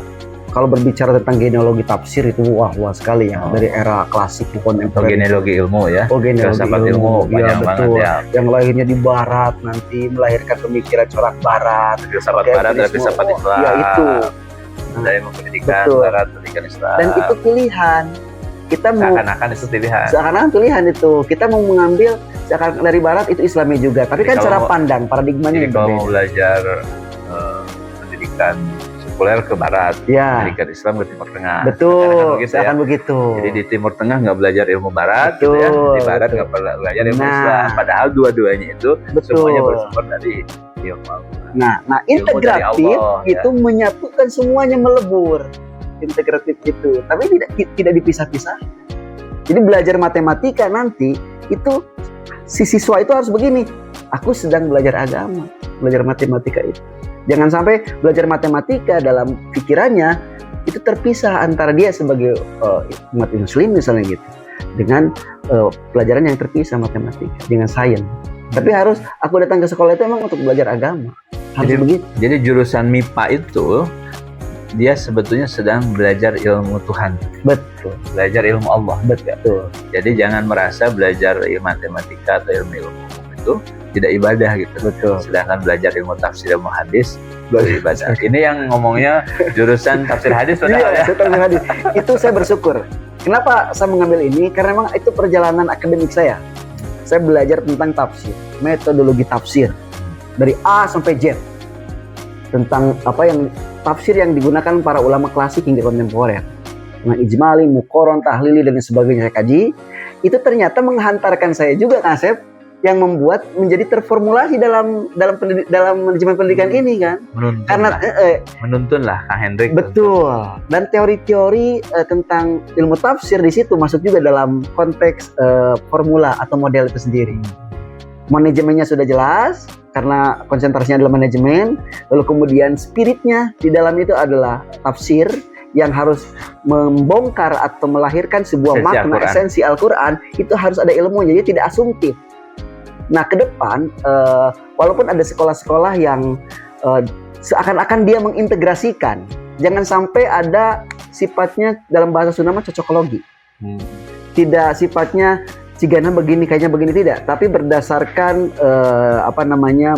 Speaker 1: kalau berbicara tentang genealogi tafsir itu wah sekali ya, dari era klasik ke kontemporer.
Speaker 2: Genealogi ilmu ya.
Speaker 1: Genealogi
Speaker 2: filsafat ilmu
Speaker 1: ya,
Speaker 2: banyak banget
Speaker 1: betul.
Speaker 2: ya.
Speaker 1: Yang lahirnya di barat nanti melahirkan pemikiran corak barat.
Speaker 2: Filsafat barat dan filsafat Islam.
Speaker 1: Ya itu.
Speaker 2: Ada yang pendidikan
Speaker 1: Betul.
Speaker 2: barat, pendidikan Islam.
Speaker 1: Dan itu pilihan. Kita mau
Speaker 2: seakan-akan itu pilihan.
Speaker 1: seakan-akan pilihan itu. Kita mau mengambil seakan dari barat itu Islami juga. Tapi
Speaker 2: Jadi
Speaker 1: kan cara
Speaker 2: kalau-
Speaker 1: pandang, paradigmanya
Speaker 2: Jadi
Speaker 1: yang
Speaker 2: kalau mau
Speaker 1: berbeda.
Speaker 2: belajar pendidikan sekuler ke barat,
Speaker 1: Ya,
Speaker 2: pendidikan Islam ke Timur Tengah.
Speaker 1: betul.
Speaker 2: Seakan-akan begitu ya.
Speaker 1: Seakan begitu.
Speaker 2: Jadi di Timur Tengah nggak belajar ilmu barat, gitu ya.
Speaker 1: Betul,
Speaker 2: Di barat
Speaker 1: betul.
Speaker 2: nggak pernah belajar ilmu
Speaker 1: Nah.
Speaker 2: Islam. Padahal dua-duanya itu
Speaker 1: Betul.
Speaker 2: semuanya bersumber dari ilmu Al-Quran.
Speaker 1: Nah,
Speaker 2: Ilmu dari
Speaker 1: integratif
Speaker 2: Allah, ya.
Speaker 1: itu menyatukan semuanya, melebur. Integratif itu, tapi tidak dipisah-pisah. Jadi belajar matematika nanti itu si siswa itu harus begini. Aku sedang belajar agama, belajar matematika itu. Jangan sampai belajar matematika dalam pikirannya itu terpisah antara dia sebagai umat muslim misalnya gitu, dengan pelajaran yang terpisah matematika dengan sains. Tapi harus aku datang ke sekolah itu memang untuk belajar agama. Harus begitu.
Speaker 2: Jadi jurusan MIPA itu dia sebetulnya sedang belajar ilmu Tuhan,
Speaker 1: Betul,
Speaker 2: belajar ilmu Allah.
Speaker 1: betul.
Speaker 2: Jadi jangan merasa belajar ilmu matematika atau ilmu umum itu tidak ibadah gitu.
Speaker 1: Betul.
Speaker 2: Sedangkan belajar ilmu tafsir, ilmu hadis beribadah. Ini yang ngomongnya jurusan tafsir hadis padahal
Speaker 1: Iya,
Speaker 2: ya.
Speaker 1: saya tahu hadis. Itu saya bersyukur. Kenapa saya mengambil ini? Karena memang itu perjalanan akademik saya. Saya belajar tentang tafsir, metodologi tafsir dari A sampai Z. Tentang apa yang tafsir yang digunakan para ulama klasik hingga kontemporer. Dengan ijmali, muqaron, tahlili dan sebagainya saya kaji. Itu ternyata menghantarkan saya juga, Kak Asep, yang membuat menjadi terformulasi dalam manajemen pendidikan ini kan.
Speaker 2: Menuntun
Speaker 1: Karena
Speaker 2: lah. Menuntun lah Kang Hendrik.
Speaker 1: betul. Dan teori-teori tentang ilmu tafsir di situ masuk juga dalam konteks formula atau model itu sendiri. Manajemennya sudah jelas karena konsentrasinya adalah manajemen, lalu kemudian spiritnya di dalam itu adalah tafsir yang harus membongkar atau melahirkan sebuah makna esensi Al-Quran. Itu harus ada ilmu, jadi tidak asumtif. Nah, ke depan, walaupun ada sekolah-sekolah yang seakan-akan dia mengintegrasikan, jangan sampai ada sifatnya dalam bahasa Sunda mah cocokologi. Tidak sifatnya cigana begini, kayaknya begini, tidak. Tapi berdasarkan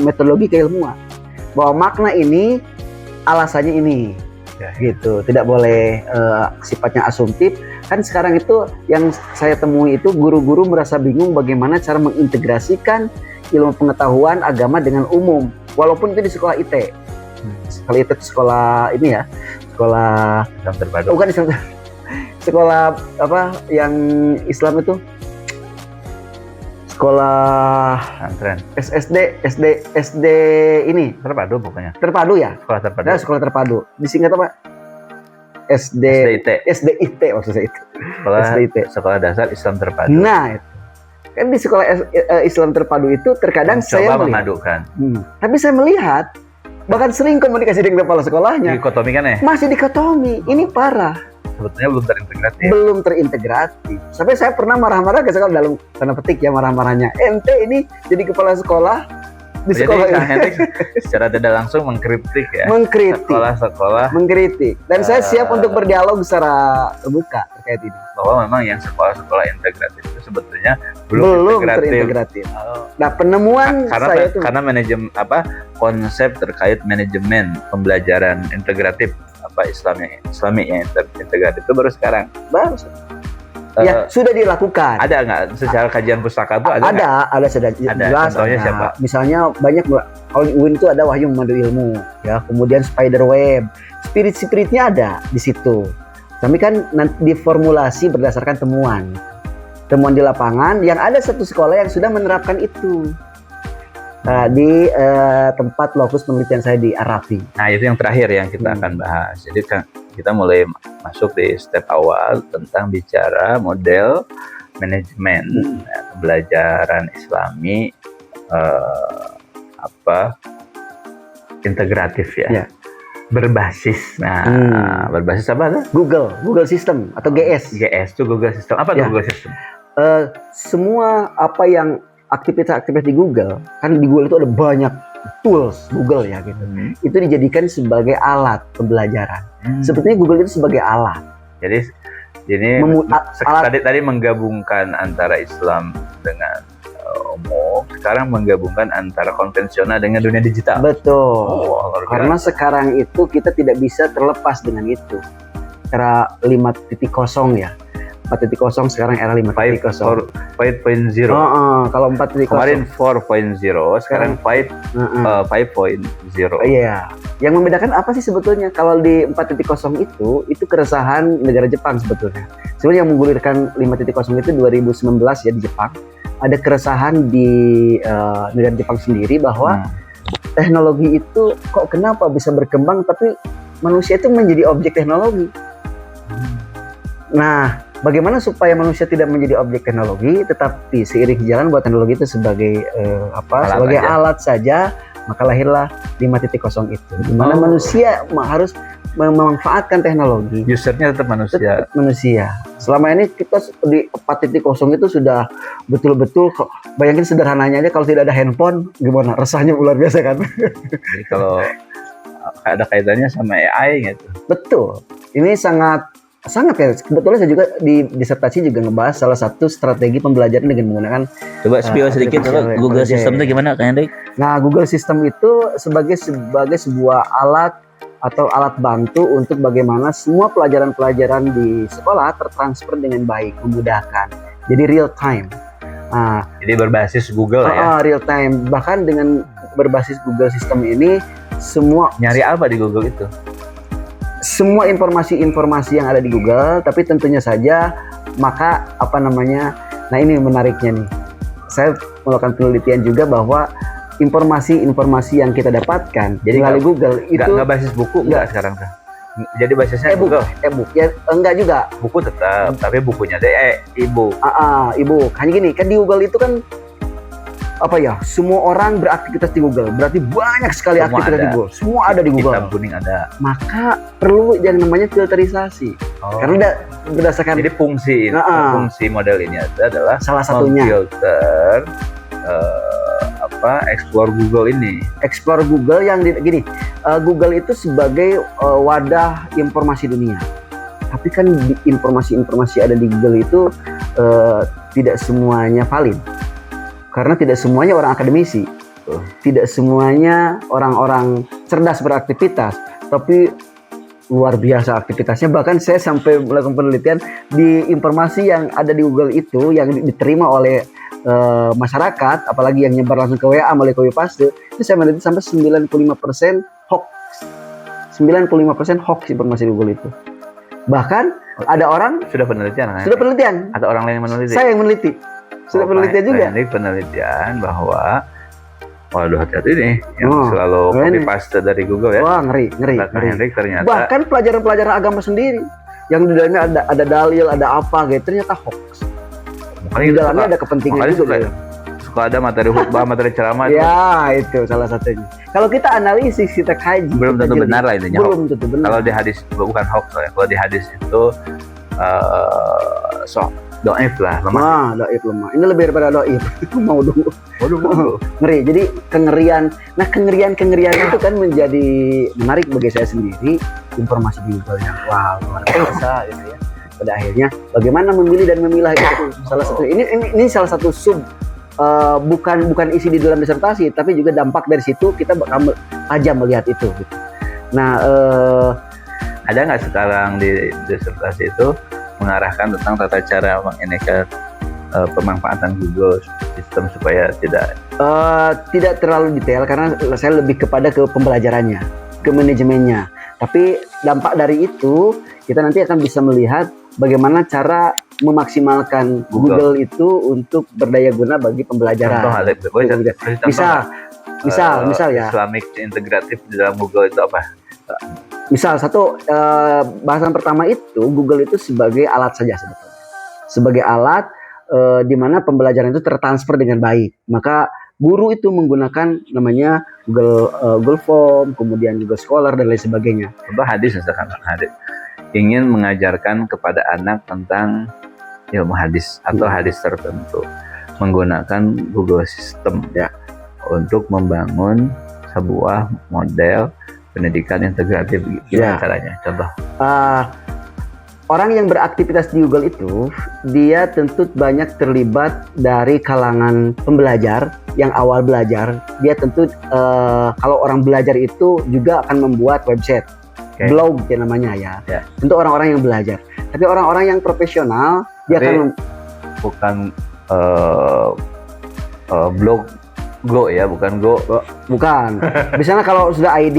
Speaker 1: metodologi keilmuan. Bahwa makna ini, alasannya ini. Gitu, tidak boleh sifatnya asumtif. Kan sekarang itu yang saya temui itu guru-guru merasa bingung bagaimana cara mengintegrasikan ilmu pengetahuan agama dengan umum, walaupun itu di sekolah IT. Sekolah IT sekolah ini ya, sekolah
Speaker 2: Islam terpadu.
Speaker 1: bukan Islam, sekolah apa yang Islam itu, sekolah
Speaker 2: Pesantren.
Speaker 1: SD ini
Speaker 2: Terpadu pokoknya.
Speaker 1: terpadu ya.
Speaker 2: Sekolah terpadu.
Speaker 1: Nah, sekolah terpadu disingkat apa?
Speaker 2: SDIT.
Speaker 1: SDIT maksudnya itu. SDIT.
Speaker 2: Sekolah dasar Islam terpadu.
Speaker 1: Nah, itu. Kan di sekolah Islam terpadu itu terkadang saya
Speaker 2: coba
Speaker 1: melihat,
Speaker 2: memadukan.
Speaker 1: Tapi saya melihat bahkan sering komunikasi dengan kepala sekolahnya
Speaker 2: Dikotomi kan ya?
Speaker 1: masih dikotomi. Ini parah.
Speaker 2: Sebetulnya belum terintegrasi.
Speaker 1: Belum terintegrasi. Sampai saya pernah marah-marah ke sekolah dalam tanda petik ya, marah-marahnya. Ente ini jadi kepala sekolah di sekolah
Speaker 2: Jadi Kang
Speaker 1: ini.
Speaker 2: Hendrik secara tidak langsung mengkritik ya.
Speaker 1: Mengkritik.
Speaker 2: Sekolah-sekolah
Speaker 1: Mengkritik. Dan saya siap untuk berdialog secara terbuka terkait ini.
Speaker 2: bahwa memang yang sekolah-sekolah integratif itu sebetulnya
Speaker 1: Belum
Speaker 2: integratif.
Speaker 1: terintegratif.
Speaker 2: Oh.
Speaker 1: Nah, penemuan saya itu
Speaker 2: karena manajemen konsep terkait manajemen pembelajaran integratif Islami yang integratif itu baru sekarang.
Speaker 1: baru ya sudah dilakukan.
Speaker 2: Ada nggak secara kajian pustaka itu ada nggak?
Speaker 1: Ada sudah jelas.
Speaker 2: Contohnya
Speaker 1: ada.
Speaker 2: siapa?
Speaker 1: Misalnya banyak, kalau di UIN itu ada Wahyu Memandu Ilmu, ya, kemudian Spiderweb, spiritnya ada di situ. Tapi kan nanti diformulasi berdasarkan temuan di lapangan. Yang ada satu sekolah yang sudah menerapkan itu di tempat lokus penelitian saya di Arafi.
Speaker 2: Nah, itu yang terakhir yang kita akan bahas. Jadi kita mulai masuk di step awal tentang bicara model manajemen pembelajaran Islami integratif ya. Berbasis. Nah, berbasis apa tuh?
Speaker 1: Google System atau GS.
Speaker 2: GS itu Google System. Apa tuh Google System?
Speaker 1: Semua apa yang aktivitas di Google, kan di Google itu ada banyak tools Google ya gitu. Itu dijadikan sebagai alat pembelajaran. Sebetulnya Google itu sebagai alat.
Speaker 2: Jadi tadi menggabungkan antara Islam dengan umum, sekarang menggabungkan antara konvensional dengan dunia digital.
Speaker 1: Betul. Karena sekarang itu kita tidak bisa terlepas dengan itu. Era 5.0 ya. 4.0 sekarang era 5.0.
Speaker 2: 5.0.
Speaker 1: Kalau 4.0
Speaker 2: kemarin 4.0, sekarang 5.0.
Speaker 1: Iya. Yang membedakan apa sih sebetulnya? Kalau di 4.0 itu keresahan negara Jepang sebetulnya. Sebenarnya yang menggulirkan 5.0 itu 2019 ya di Jepang. Ada keresahan di negara Jepang sendiri bahwa teknologi itu kok kenapa bisa berkembang tapi manusia itu menjadi objek teknologi. Nah, bagaimana supaya manusia tidak menjadi objek teknologi, tetapi seiring jalan buat teknologi itu sebagai alat saja, maka lahirlah 5.0 itu. Di mana manusia harus memanfaatkan teknologi.
Speaker 2: Usernya tetap manusia.
Speaker 1: Selama ini kita di 4.0 itu sudah betul-betul, bayangin sederhananya aja kalau tidak ada handphone, gimana? Resahnya luar biasa kan?
Speaker 2: Jadi kalau ada kaitannya sama AI gitu.
Speaker 1: Betul. Ini sangat ya. Kebetulan saya juga di disertasi juga ngebahas salah satu strategi pembelajaran dengan menggunakan
Speaker 3: coba spill sedikit Google System itu gimana Kang Hendrik?
Speaker 1: Nah, Google System itu sebagai sebuah alat atau alat bantu untuk bagaimana semua pelajaran-pelajaran di sekolah tertransfer dengan baik, memudahkan. Jadi real time. Nah,
Speaker 2: jadi berbasis Google ya.
Speaker 1: Real time. Bahkan dengan berbasis Google System ini semua
Speaker 2: nyari apa di Google itu?
Speaker 1: Semua informasi-informasi yang ada di Google, tapi tentunya saja maka nah ini menariknya nih. saya melakukan penelitian juga bahwa informasi-informasi yang kita dapatkan
Speaker 2: Jadi
Speaker 1: melalui Google itu
Speaker 2: nggak basis buku nggak sekarang tuh. Jadi basisnya
Speaker 1: e-book,
Speaker 2: Google.
Speaker 1: e-book ya enggak juga.
Speaker 2: Buku tetap, tapi bukunya deh e-book.
Speaker 1: E-book. Hanya gini, kan di Google itu kan apa ya? Semua orang beraktivitas di Google. Berarti banyak sekali
Speaker 2: Semua
Speaker 1: aktivitas
Speaker 2: ada.
Speaker 1: di Google. Semua ada di Google.
Speaker 2: Hitam kuning ada.
Speaker 1: Maka perlu yang namanya filterisasi. Karena berdasarkan
Speaker 2: Jadi fungsi fungsi model ini adalah
Speaker 1: salah satunya
Speaker 2: filter explore Google ini.
Speaker 1: explore Google yang gini, Google itu sebagai wadah informasi dunia. Tapi kan informasi-informasi ada di Google itu tidak semuanya valid. Karena tidak semuanya orang akademisi. Tidak semuanya orang-orang cerdas beraktivitas. Tapi luar biasa aktivitasnya. Bahkan saya sampai melakukan penelitian di informasi yang ada di Google itu yang diterima oleh masyarakat, apalagi yang nyebar langsung ke WA melalui copy paste, itu saya meneliti sampai 95% hoax. 95% hoax informasi Google itu. Bahkan ada orang
Speaker 2: Sudah penelitian kan?
Speaker 1: sudah penelitian.
Speaker 2: Atau orang lain yang meneliti?
Speaker 1: Saya yang meneliti. Sudah penelitian juga.
Speaker 2: Ini penelitian bahwa waduh hati-hati nih yang
Speaker 1: Oh,
Speaker 2: selalu
Speaker 1: ini.
Speaker 2: copy paste dari Google ya.
Speaker 1: Wah, ngeri.
Speaker 2: Kak Hendrik ternyata
Speaker 1: Bahkan pelajaran-pelajaran agama sendiri yang di dalamnya ada dalil, ada apa gitu, ternyata hoax. Di dalamnya ada kepentingan
Speaker 2: makanya
Speaker 1: juga.
Speaker 2: suka ada materi khutbah, materi ceramah itu
Speaker 1: Ya, itu salah satunya. Kalau kita analisis, kita kaji,
Speaker 2: belum
Speaker 1: kita
Speaker 2: tentu
Speaker 1: jeli.
Speaker 2: benar lah intinya.
Speaker 1: Belum tentu benar.
Speaker 2: Kalau di hadis bukan hoax ya. Kalau di hadis itu doif lah, lemah.
Speaker 1: Doif lemah. Ini lebih daripada doif. Mau dulu.
Speaker 2: Waduh.
Speaker 1: Ngeri. Jadi kengerian. Nah, kengerian itu kan menjadi menarik bagi saya sendiri. Informasi di Google yang wow, luar biasa gitu ya. Pada akhirnya bagaimana memilih dan memilah itu salah satu ini salah satu sub bukan isi di dalam disertasi, tapi juga dampak dari situ kita bakal tajam melihat itu gitu. Nah,
Speaker 2: ada nggak sekarang di disertasi itu mengarahkan tentang tata cara menginginkan pemanfaatan Google sistem supaya
Speaker 1: tidak terlalu detail karena saya lebih kepada ke pembelajarannya, ke manajemennya. Tapi dampak dari itu kita nanti akan bisa melihat bagaimana cara memaksimalkan Google itu untuk berdaya guna bagi pembelajaran. Misal ya.
Speaker 2: Islamic integratif di dalam Google itu apa?
Speaker 1: Misal satu bahasan pertama itu Google itu sebagai alat saja sebetulnya. Sebagai alat di mana pembelajaran itu tertransfer dengan baik. Maka guru itu menggunakan namanya Google Form, kemudian Google Scholar dan lain sebagainya.
Speaker 2: Contoh hadis misalkan hadis ingin mengajarkan kepada anak tentang ilmu hadis atau hadis tertentu menggunakan Google System ya untuk membangun sebuah model pendidikan integratif. Gimana caranya? Contoh.
Speaker 1: Orang yang beraktivitas di Google itu dia tentu banyak terlibat dari kalangan pembelajar yang awal belajar. Dia tentu kalau orang belajar itu juga akan membuat website. Blog ya namanya ya. Tentu orang-orang yang belajar. Tapi orang-orang yang profesional dia akan
Speaker 2: bukan blog Go ya, bukan Go.
Speaker 1: Bukan. Misalnya kalau sudah ID,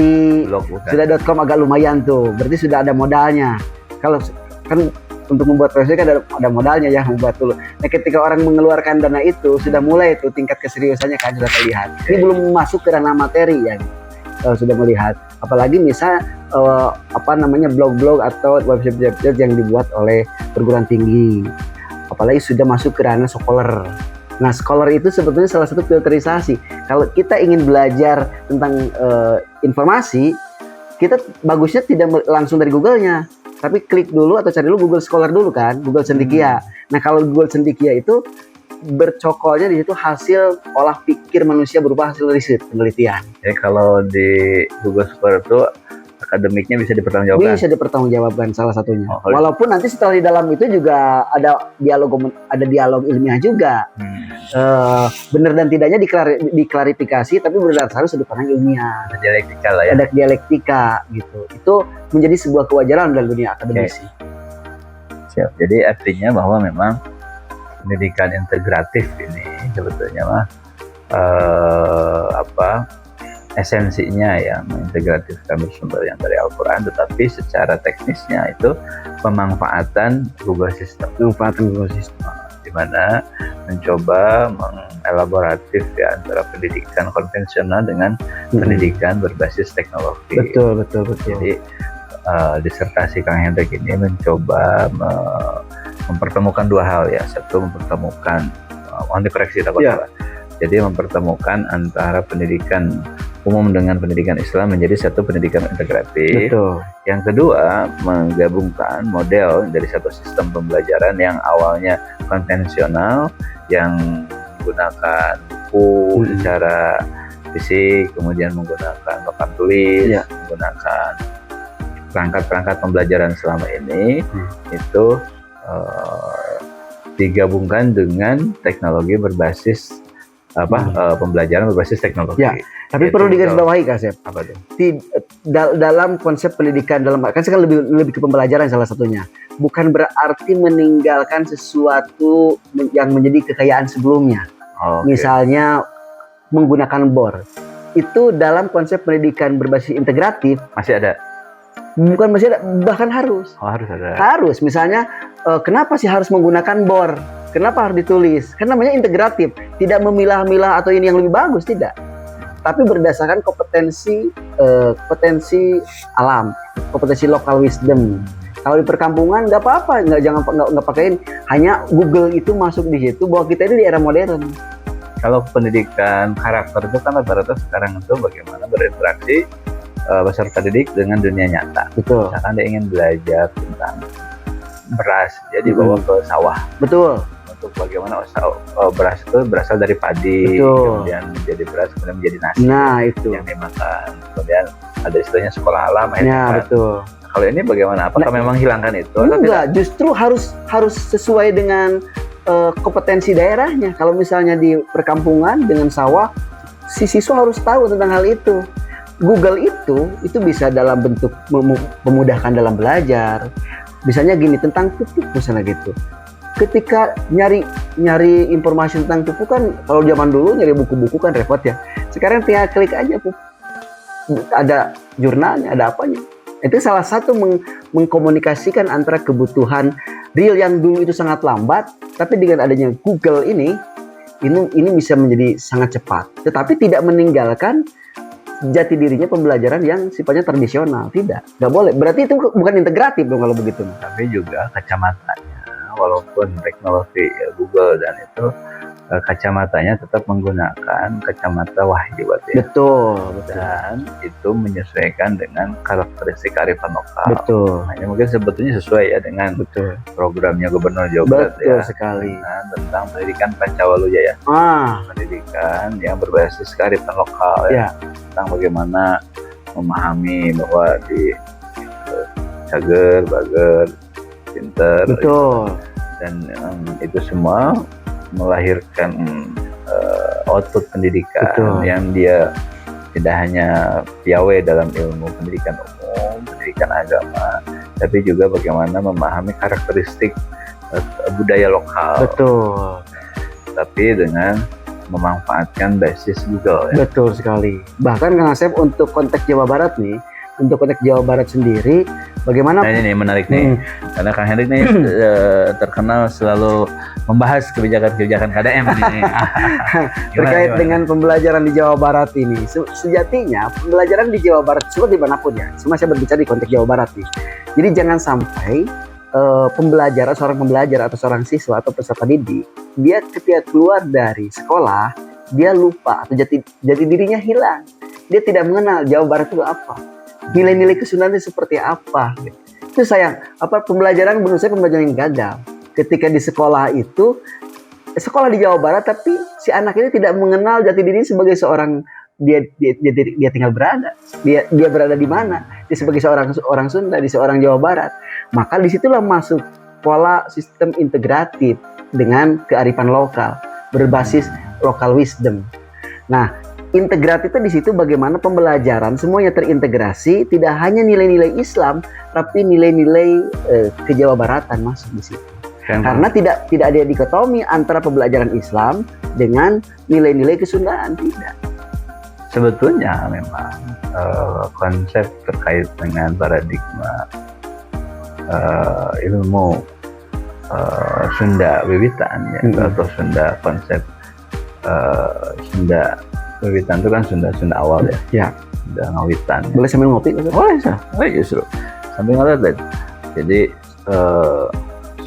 Speaker 2: blog,
Speaker 1: sudah .com agak lumayan tuh. Berarti sudah ada modalnya. Kalau kan untuk membuat website kan ada modalnya ya, membuat dulu. Nah, ketika orang mengeluarkan dana itu sudah mulai tuh tingkat keseriusannya kan sudah terlihat. Ini belum masuk ke ranah materi ya. Sudah melihat. Apalagi misal blog-blog atau website yang dibuat oleh perguruan tinggi, apalagi sudah masuk ke ranah scholar. Nah, scholar itu sebetulnya salah satu filterisasi. Kalau kita ingin belajar tentang informasi, kita bagusnya tidak langsung dari Google-nya, tapi klik dulu atau cari dulu Google Scholar dulu kan, Google Cendekia. Nah, kalau Google Cendekia itu bercokolnya di situ hasil olah pikir manusia berupa hasil riset penelitian.
Speaker 2: Jadi kalau di Google Scholar itu akademiknya bisa dipertanggungjawabkan.
Speaker 1: Bisa dipertanggungjawabkan salah satunya. Walaupun nanti setelah di dalam itu juga ada dialog ilmiah juga. Benar dan tidaknya diklarifikasi, tapi berdasarkan sudut pandang ilmiah.
Speaker 2: Ada dialektika lah ya.
Speaker 1: Ada dialektika gitu. Itu menjadi sebuah kewajaran dalam dunia akademisi.
Speaker 2: Siap. Jadi artinya bahwa memang pendidikan integratif ini sebetulnya esensinya yang mengintegratifkan bersumber yang dari Al-Quran, tetapi secara teknisnya itu pemanfaatan Google System. di mana mencoba mengelaboratif ya antara pendidikan konvensional dengan pendidikan berbasis teknologi.
Speaker 1: Betul.
Speaker 2: Jadi disertasi Kang Hendrik ini mencoba mempertemukan dua hal ya. Satu, mempertemukan mohon dikoreksi takut salah. Jadi mempertemukan antara pendidikan umum dengan pendidikan Islam menjadi satu pendidikan integratif.
Speaker 1: Betul.
Speaker 2: Yang kedua, menggabungkan model dari satu sistem pembelajaran yang awalnya konvensional, yang menggunakan buku secara fisik, kemudian menggunakan papan tulis, menggunakan perangkat-perangkat pembelajaran selama ini, itu digabungkan dengan teknologi berbasis pembelajaran berbasis teknologi.
Speaker 1: Ya, tapi perlu digarisbawahi Kak Asep.
Speaker 2: Apa tuh?
Speaker 1: Dalam konsep pendidikan kan sekarang lebih ke pembelajaran salah satunya. Bukan berarti meninggalkan sesuatu yang menjadi kekayaan sebelumnya. Misalnya menggunakan BOR. Itu dalam konsep pendidikan berbasis integratif
Speaker 2: Masih ada.
Speaker 1: bukan masih ada, bahkan harus.
Speaker 2: Harus ada.
Speaker 1: Harus, misalnya kenapa sih harus menggunakan BOR? Kenapa harus ditulis? Karena namanya integratif, tidak memilah-milah atau ini yang lebih bagus, tidak. Tapi berdasarkan kompetensi alam, kompetensi local wisdom. Kalau di perkampungan nggak apa-apa, nggak pakein. Hanya Google itu masuk di situ bahwa kita ini di era modern.
Speaker 2: Kalau pendidikan karakter itu kan rata-rata sekarang itu bagaimana berinteraksi peserta didik dengan dunia nyata.
Speaker 1: Betul.
Speaker 2: Misalkan dia ingin belajar tentang beras, dia dibawa ke sawah.
Speaker 1: Betul.
Speaker 2: Untuk bagaimana beras itu berasal dari padi,
Speaker 1: Betul.
Speaker 2: kemudian menjadi beras, kemudian menjadi nasi
Speaker 1: Nah itu.
Speaker 2: yang dimakan. Kemudian ada istilahnya sekolah alam.
Speaker 1: Ya betul.
Speaker 2: Kalau ini bagaimana? Apakah memang hilangkan itu? Atau
Speaker 1: Enggak, justru harus sesuai dengan kompetensi daerahnya. Kalau misalnya di perkampungan dengan sawah, si siswa harus tahu tentang hal itu. Google itu bisa dalam bentuk memudahkan dalam belajar. Misalnya gini, tentang pupuk misalnya gitu. Ketika nyari informasi tentang pupuk kan, kalau zaman dulu nyari buku-buku kan repot ya. Sekarang tinggal klik aja, ada jurnalnya, ada apanya. Itu salah satu mengkomunikasikan antara kebutuhan real yang dulu itu sangat lambat, tapi dengan adanya Google ini bisa menjadi sangat cepat. Tetapi tidak meninggalkan jati dirinya pembelajaran yang sifatnya tradisional. Tidak, nggak boleh. Berarti itu bukan integratif dong kalau begitu.
Speaker 2: Tapi juga kacamatanya, walaupun teknologi Google dan itu kacamatanya tetap menggunakan kacamata wahyu ya.
Speaker 1: Betul.
Speaker 2: Dan itu menyesuaikan dengan karakteristik kearifan lokal.
Speaker 1: Betul.
Speaker 2: Nah, ini mungkin sebetulnya sesuai ya dengan programnya Gubernur Jawa Barat
Speaker 1: Betul sekali.
Speaker 2: Tentang pendidikan Pancawaluya ya. Pendidikan yang berbasis kearifan lokal ya. Tentang bagaimana memahami bahwa di cager, bager, pinter.
Speaker 1: Betul.
Speaker 2: Dan itu semua melahirkan output pendidikan yang dia tidak hanya piawai dalam ilmu pendidikan umum, pendidikan agama, tapi juga bagaimana memahami karakteristik budaya lokal.
Speaker 1: Betul.
Speaker 2: Tapi dengan memanfaatkan basis Google ya.
Speaker 1: Betul sekali. Bahkan Kang Asep untuk konteks Jawa Barat nih, untuk konteks Jawa Barat sendiri, bagaimana?
Speaker 2: Nah ini nih menarik nih, karena Kang Hendrik nih terkenal selalu membahas kebijakan-kebijakan KDM nih.
Speaker 1: Terkait dengan pembelajaran di Jawa Barat ini. Sejatinya pembelajaran di Jawa Barat semua dimanapun ya. Semua saya berbicara di konteks Jawa Barat nih. Jadi jangan sampai seorang pembelajar atau seorang siswa atau peserta didik, dia ketika keluar dari sekolah, dia lupa atau jati dirinya hilang. Dia tidak mengenal Jawa Barat itu apa. Nilai-nilai kesundanan itu seperti apa. Itu sayang. Pembelajaran menurut saya pembelajaran yang gagal. Ketika di sekolah itu, sekolah di Jawa Barat, tapi si anak ini tidak mengenal jati diri sebagai seorang dia tinggal berada. Dia berada di mana? Dia sebagai orang Sunda, di seorang Jawa Barat. Maka disitulah masuk pola sistem integratif dengan kearifan lokal berbasis local wisdom. Nah, integratifnya di situ bagaimana pembelajaran semuanya terintegrasi, tidak hanya nilai-nilai Islam, tapi nilai-nilai kejawabaratan masuk di situ. Karena tidak ada dikotomi antara pembelajaran Islam dengan nilai-nilai kesundaan, tidak.
Speaker 2: Sebetulnya memang konsep terkait dengan paradigma ilmu Sunda Wiwitan ya, atau Sunda konsep Sunda Wiwitan itu kan Sunda awal ya.
Speaker 1: Ya.
Speaker 2: Sunda Ngawitan.
Speaker 1: Boleh sambil ngopi?
Speaker 2: Boleh sah. Justru sambil ngeliat. Jadi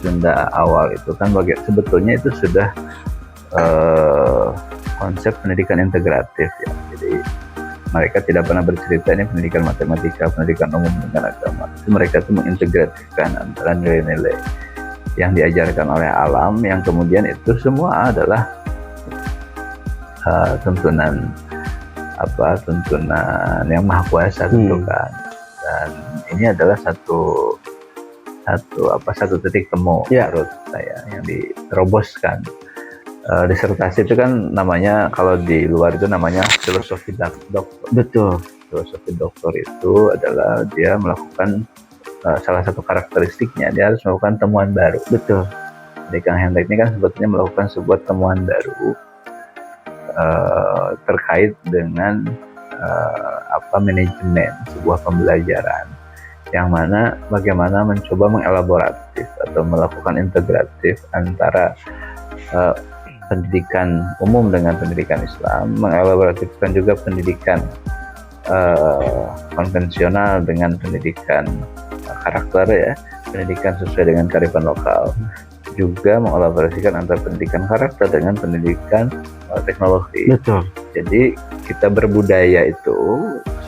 Speaker 2: Sunda awal itu kan sebetulnya itu sudah konsep pendidikan integratif ya. Jadi mereka tidak pernah bercerita ini pendidikan matematika, pendidikan umum dengan agama. Itu mereka itu mengintegratifkan antara nilai-nilai yang diajarkan oleh alam, yang kemudian itu semua adalah tuntunan yang maha kuasa tentukan. Dan ini adalah satu titik temu menurut saya yang diteroboskan. Disertasi itu kan namanya, kalau di luar itu namanya filosofi doktor.
Speaker 1: Betul.
Speaker 2: Filosofi doktor itu adalah dia melakukan salah satu karakteristiknya, dia harus melakukan temuan baru.
Speaker 1: Betul.
Speaker 2: Jadi Kang Hendrik ini kan sebetulnya melakukan sebuah temuan baru terkait dengan manajemen sebuah pembelajaran, yang mana bagaimana mencoba mengelaboratif atau melakukan integratif antara pendidikan umum dengan pendidikan Islam, mengelaboratifkan juga pendidikan konvensional dengan pendidikan karakter ya, pendidikan sesuai dengan kearifan lokal, juga mengelaborasikan antara pendidikan karakter dengan pendidikan teknologi.
Speaker 1: Betul.
Speaker 2: Jadi kita berbudaya itu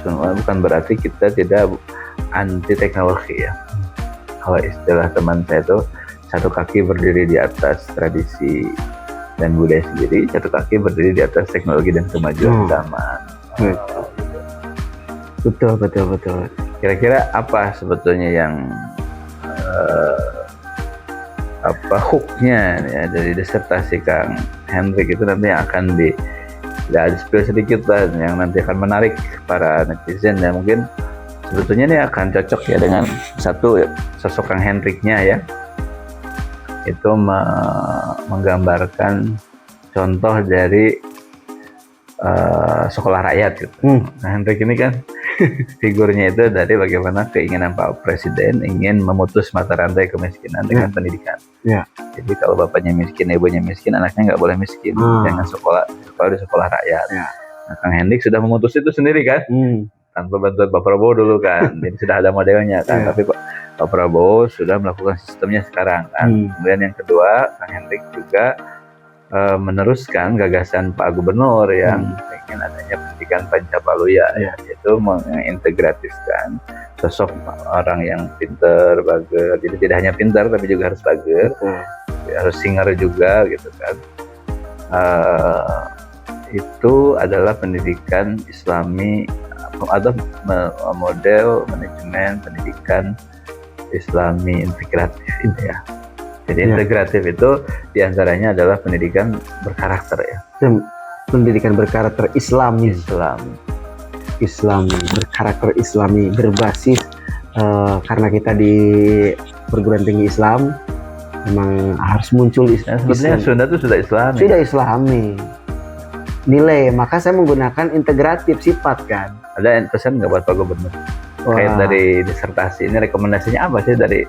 Speaker 2: bukan berarti kita tidak anti teknologi ya. Kalau istilah teman saya itu, satu kaki berdiri di atas tradisi dan budaya sendiri, satu kaki berdiri di atas teknologi dan kemajuan zaman.
Speaker 1: Betul.
Speaker 2: Kira-kira apa sebetulnya yang hooknya ya dari disertasi Kang Hendrik itu nanti yang akan di-spill sedikit lah, yang nanti akan menarik para netizen ya, mungkin sebetulnya ini akan cocok ya dengan satu sosok Kang Hendriknya ya, itu menggambarkan contoh dari sekolah rakyat gitu. Nah, Hendrik ini kan figurnya itu dari bagaimana keinginan Pak Presiden ingin memutus mata rantai kemiskinan dengan pendidikan.
Speaker 1: Ya.
Speaker 2: Jadi kalau bapaknya miskin, ibunya miskin, anaknya nggak boleh miskin. Jangan sekolah di sekolah rakyat.
Speaker 1: Ya.
Speaker 2: Nah, Kang Hendrik sudah memutus itu sendiri kan, tanpa bantuan Pak Prabowo dulu kan. Jadi sudah ada modelnya kan. Tapi Pak Prabowo sudah melakukan sistemnya sekarang kan. Kemudian yang kedua, Kang Hendrik juga meneruskan gagasan Pak Gubernur yang ingin adanya pendidikan Pancapaluya, yaitu mengintegratifkan sosok orang yang pinter, bager. Jadi tidak hanya pintar tapi juga harus bager, harus singer juga gitu kan. Itu adalah pendidikan Islami atau model manajemen pendidikan Islami integratif ini ya. Jadi integratif itu diantaranya adalah pendidikan berkarakter ya.
Speaker 1: Pendidikan berkarakter Islami, berkarakter Islami, berbasis karena kita di perguruan tinggi Islam memang harus muncul
Speaker 2: sebenarnya Sunda itu sudah Islami.
Speaker 1: Sudah Islami. Nilai, maka saya menggunakan integratif sifat kan.
Speaker 2: Ada pesan nggak buat Pak Gubernur? Kayak dari disertasi ini, rekomendasinya apa sih dari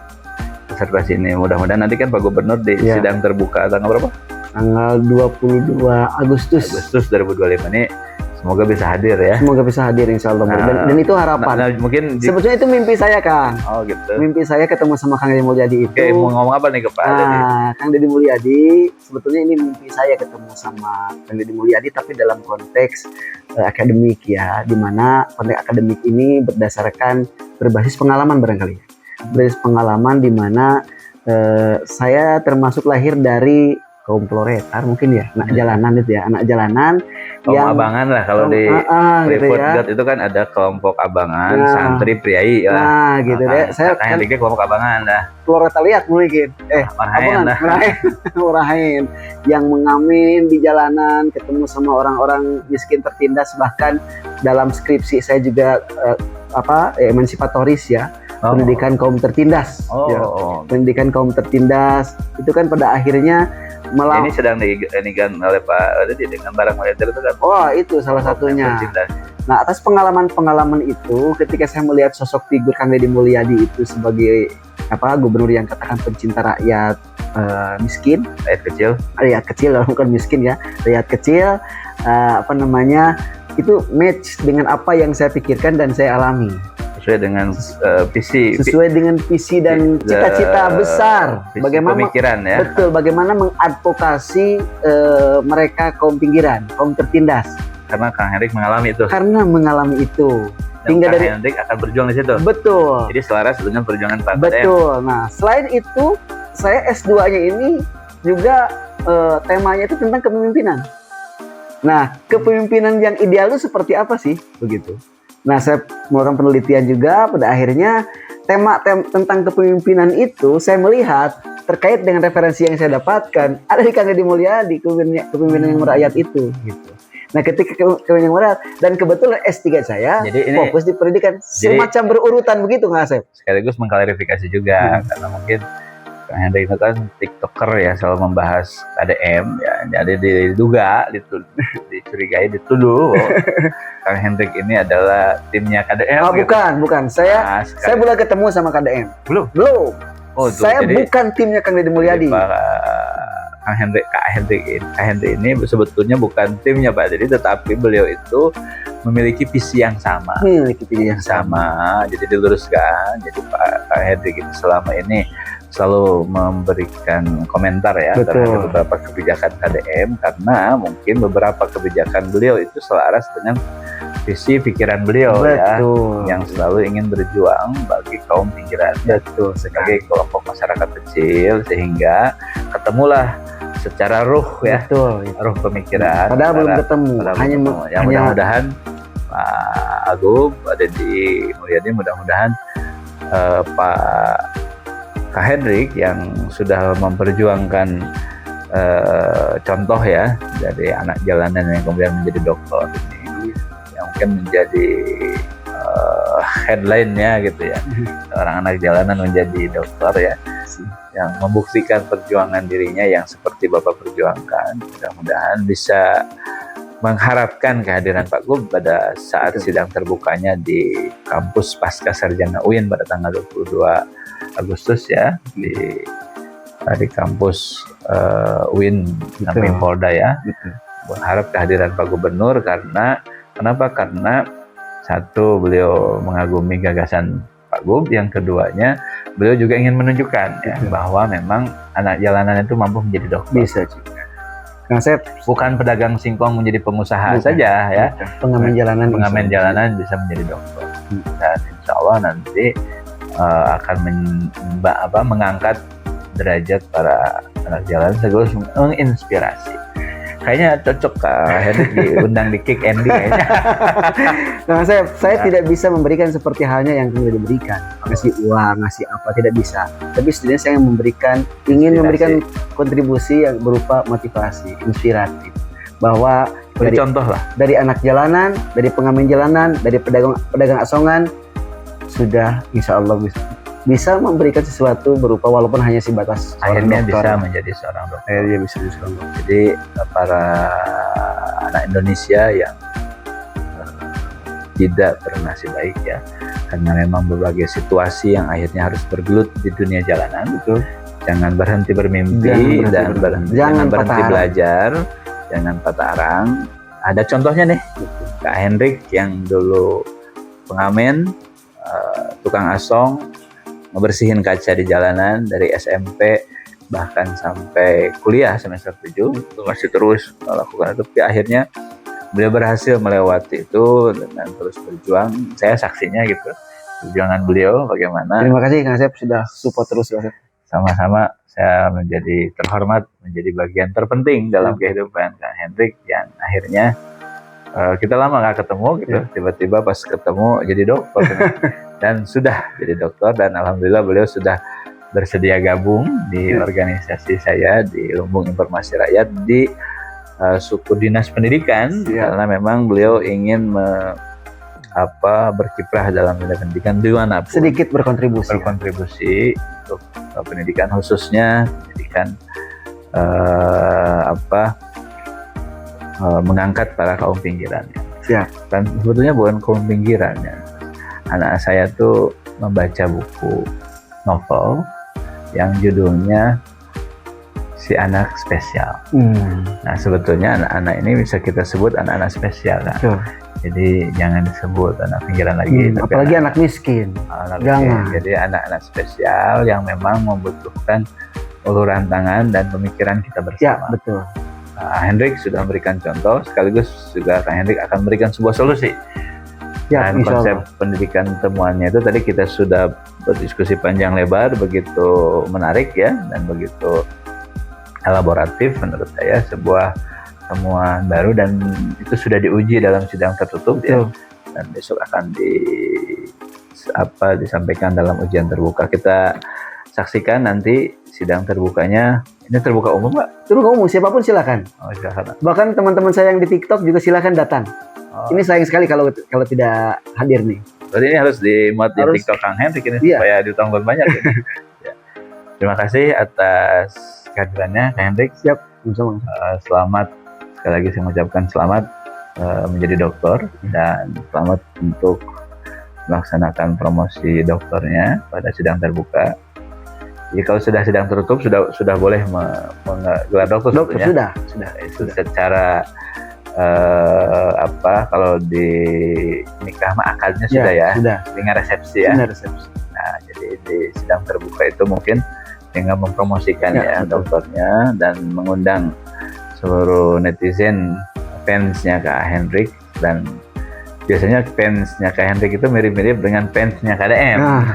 Speaker 2: disertasi ini? Mudah-mudahan nanti kan Pak Gubernur di sidang terbuka tanggal berapa?
Speaker 1: Tanggal 22 Agustus
Speaker 2: 2025 ini semoga bisa hadir ya.
Speaker 1: Semoga bisa hadir insya Allah. Dan itu harapan.
Speaker 2: Mungkin
Speaker 1: sebetulnya itu mimpi saya Kang.
Speaker 2: Oh gitu.
Speaker 1: Mimpi saya ketemu sama Kang Deddy Mulyadi itu.
Speaker 2: Oke, mau ngomong apa nih ke Pak Deddy?
Speaker 1: Kang Deddy Mulyadi, sebetulnya ini mimpi saya ketemu sama Kang Deddy Mulyadi, tapi dalam konteks akademik ya, di mana konteks akademik ini berdasarkan berbasis pengalaman barangkali. Berbasis pengalaman di mana saya termasuk lahir dari kaum proletar mungkin ya, anak jalanan itu ya, anak jalanan
Speaker 2: kaum yang abangan lah kalau di
Speaker 1: gitu ya.
Speaker 2: itu kan ada kelompok abangan, santri, priai lah.
Speaker 1: Nah, gitu deh. Saya
Speaker 2: kan kelompok abangan lah.
Speaker 1: Proletariat mungkin. Murahin yang mengamen di jalanan, ketemu sama orang-orang miskin tertindas, bahkan dalam skripsi saya juga emansipatoris ya. Pendidikan kaum tertindas. Pendidikan kaum tertindas itu kan pada akhirnya
Speaker 2: ini sedang diganikan oleh Pak Deddy dengan barang militer itu kan.
Speaker 1: Itu salah satunya. Nah, atas pengalaman-pengalaman itu, ketika saya melihat sosok figur Kang Deddy Mulyadi itu sebagai gubernur yang katakan pencinta rakyat miskin,
Speaker 2: rakyat kecil
Speaker 1: bukan miskin ya, rakyat kecil, itu match dengan apa yang saya pikirkan dan saya alami.
Speaker 2: Sesuai dengan visi
Speaker 1: dan cita-cita besar, bagaimana
Speaker 2: pemikiran ya.
Speaker 1: Betul, bagaimana mengadvokasi mereka kaum pinggiran, kaum tertindas.
Speaker 2: Karena Kang Hendrik mengalami itu.
Speaker 1: Hingga
Speaker 2: Kang Hendrik akan berjuang di situ.
Speaker 1: Betul.
Speaker 2: Jadi selaras dengan perjuangan Pak.
Speaker 1: Betul. Nah, selain itu, saya S2-nya ini juga temanya itu tentang kepemimpinan. Nah, kepemimpinan yang ideal itu seperti apa sih? Begitu. Nah, saya melakukan penelitian juga, pada akhirnya tema tentang kepemimpinan itu saya melihat terkait dengan referensi yang saya dapatkan ada di Kang Deddy Mulyadi, kepemimpinan yang merakyat itu. Gitu. Nah, ketika kepemimpinan yang merakyat, dan kebetulan S3 saya fokus di pendidikan, semacam berurutan begitu Kang Asep.
Speaker 2: Sekaligus mengklarifikasi juga, karena mungkin Kang Hendrik itu kan TikToker ya, selalu membahas KDM ya, jadi dicurigai, dituduh Kang Hendrik ini adalah timnya KDM.
Speaker 1: Bukan. Saya belum ketemu sama KDM. Belum.
Speaker 2: Oh,
Speaker 1: saya bukan timnya Kang Deddy Mulyadi.
Speaker 2: Kang Hendrik ini sebetulnya bukan timnya Pak Deddy, tetapi beliau itu memiliki visi yang sama. Jadi diluruskan. Jadi Pak Hendrik itu selama ini selalu memberikan komentar ya terhadap beberapa kebijakan KDM, karena mungkin beberapa kebijakan beliau itu selaras dengan visi pikiran beliau ya, yang selalu ingin berjuang bagi kaum pinggiran sebagai kelompok masyarakat kecil, sehingga ketemulah secara ruh ya, ruh pemikiran.
Speaker 1: Padahal belum ketemu.
Speaker 2: Mudah-mudahan Pak Agung, Pak Deddy Mulyadi, mudah-mudahan Pak Kak Hendrik yang sudah memperjuangkan contoh ya dari anak jalanan yang kemudian menjadi dokter ini, yang mungkin menjadi headline-nya gitu ya, orang anak jalanan menjadi dokter ya, yang membuktikan perjuangan dirinya yang seperti Bapak perjuangkan. Mudah-mudahan bisa mengharapkan kehadiran Pak Gub pada saat sidang terbukanya di kampus Pasca Sarjana UIN pada tanggal 22 Agustus ya, di kampus UIN samping Polda ya. Berharap kehadiran Pak Gubernur, karena satu, beliau mengagumi gagasan Pak Gub, yang keduanya beliau juga ingin menunjukkan ya bahwa memang anak jalanan itu mampu menjadi dokter.
Speaker 1: Bisa juga. Nah, saya
Speaker 2: bukan pedagang singkong menjadi pengusaha saja ya.
Speaker 1: Pengamen jalanan
Speaker 2: bisa menjadi dokter. Dan insya Allah nanti akan mengangkat derajat para anak jalanan, sekaligus menginspirasi. Kayaknya cocok Kak Hendrik diundang di Kick Andy kayaknya.
Speaker 1: Nah, saya tidak bisa memberikan seperti halnya yang sudah diberikan, ngasih uang, ngasih apa, tidak bisa. Tapi setidaknya saya ingin memberikan kontribusi yang berupa motivasi, inspiratif, bahwa dari anak jalanan, dari pengamen jalanan, dari pedagang asongan, sudah insya Allah bisa memberikan sesuatu berupa, walaupun hanya sebatas
Speaker 2: akhirnya bisa menjadi seorang dokter. Jadi para anak Indonesia yang tidak bernasib baik ya, karena memang berbagai situasi yang akhirnya harus bergelut di dunia jalanan, jangan berhenti bermimpi, jangan berhenti belajar, jangan patah arang. Ada contohnya nih, Kak Hendrik yang dulu pengamen, tukang asong, ngebersihin kaca di jalanan dari SMP bahkan sampai kuliah semester 7 masih terus melakukan itu. Tapi akhirnya beliau berhasil melewati itu dengan terus berjuang. Saya saksinya gitu, perjuangan beliau bagaimana.
Speaker 1: Terima kasih Kang Asep sudah support terus Kang Asep.
Speaker 2: Sama-sama, saya menjadi terhormat menjadi bagian terpenting dalam kehidupan Kang Hendrik, yang akhirnya kita lama nggak ketemu gitu, tiba-tiba pas ketemu jadi dokter dan sudah jadi dokter, dan alhamdulillah beliau sudah bersedia gabung di organisasi saya di Lumbung Informasi Rakyat di suku dinas pendidikan, karena memang beliau ingin berkiprah dalam pendidikan dimanapun,
Speaker 1: sedikit berkontribusi
Speaker 2: untuk pendidikan, khususnya pendidikan mengangkat para kaum pinggiran. Dan sebetulnya bukan kaum pinggiran ya. Anak saya tuh membaca buku, novel yang judulnya Si Anak Spesial. Nah, sebetulnya anak-anak ini bisa kita sebut anak-anak spesial kan.
Speaker 1: Betul.
Speaker 2: Jadi jangan disebut anak pinggiran lagi. Tapi
Speaker 1: Apalagi anak miskin.
Speaker 2: anak
Speaker 1: Jangan.
Speaker 2: miskin. Jadi anak-anak spesial yang memang membutuhkan uluran tangan dan pemikiran kita
Speaker 1: Ya,
Speaker 2: bersama.
Speaker 1: betul.
Speaker 2: Hendrik sudah memberikan contoh, sekaligus juga Kang Hendrik akan memberikan sebuah solusi.
Speaker 1: Ya,
Speaker 2: Dan
Speaker 1: insya
Speaker 2: konsep
Speaker 1: Allah.
Speaker 2: pendidikan temuannya itu tadi kita sudah berdiskusi panjang lebar, begitu menarik ya, dan begitu elaboratif menurut saya, sebuah temuan baru dan itu sudah diuji dalam sidang tertutup ya,
Speaker 1: Betul.
Speaker 2: dan besok akan disampaikan dalam ujian terbuka. Kita saksikan nanti sidang terbukanya. Ini terbuka umum Pak?
Speaker 1: Terus kamu siapapun silakan.
Speaker 2: Oh, silakan.
Speaker 1: Bahkan teman-teman saya yang di TikTok juga silakan datang.
Speaker 2: Oh,
Speaker 1: Ini sayang sekali kalau tidak hadir nih.
Speaker 2: berarti ini harus dimuat di
Speaker 1: Harus.
Speaker 2: TikTok Kang Hendrik ini
Speaker 1: Iya.
Speaker 2: supaya ditonton banyak ya. Ya. Terima kasih atas kehadirannya Kang Hendrik.
Speaker 1: Siap, sama.
Speaker 2: Selamat, sekali lagi saya mengucapkan selamat menjadi dokter dan selamat untuk melaksanakan promosi dokternya pada sidang terbuka. Jadi kalau sudah sidang tertutup sudah boleh menggelar dokter
Speaker 1: Dokter
Speaker 2: sebetulnya.
Speaker 1: sudah.
Speaker 2: Itu secara kalau di nikah mah akadnya sudah ya,
Speaker 1: Sudah.
Speaker 2: dengan resepsi ya.
Speaker 1: Benar, resepsi.
Speaker 2: Nah, jadi di sidang terbuka itu mungkin dengan mempromosikan
Speaker 1: Ya,
Speaker 2: ya
Speaker 1: betul.
Speaker 2: dokternya dan mengundang seluruh netizen fansnya Kak Hendrik, dan biasanya fansnya Kak Hendrik itu mirip-mirip dengan fansnya KDM
Speaker 1: Nah,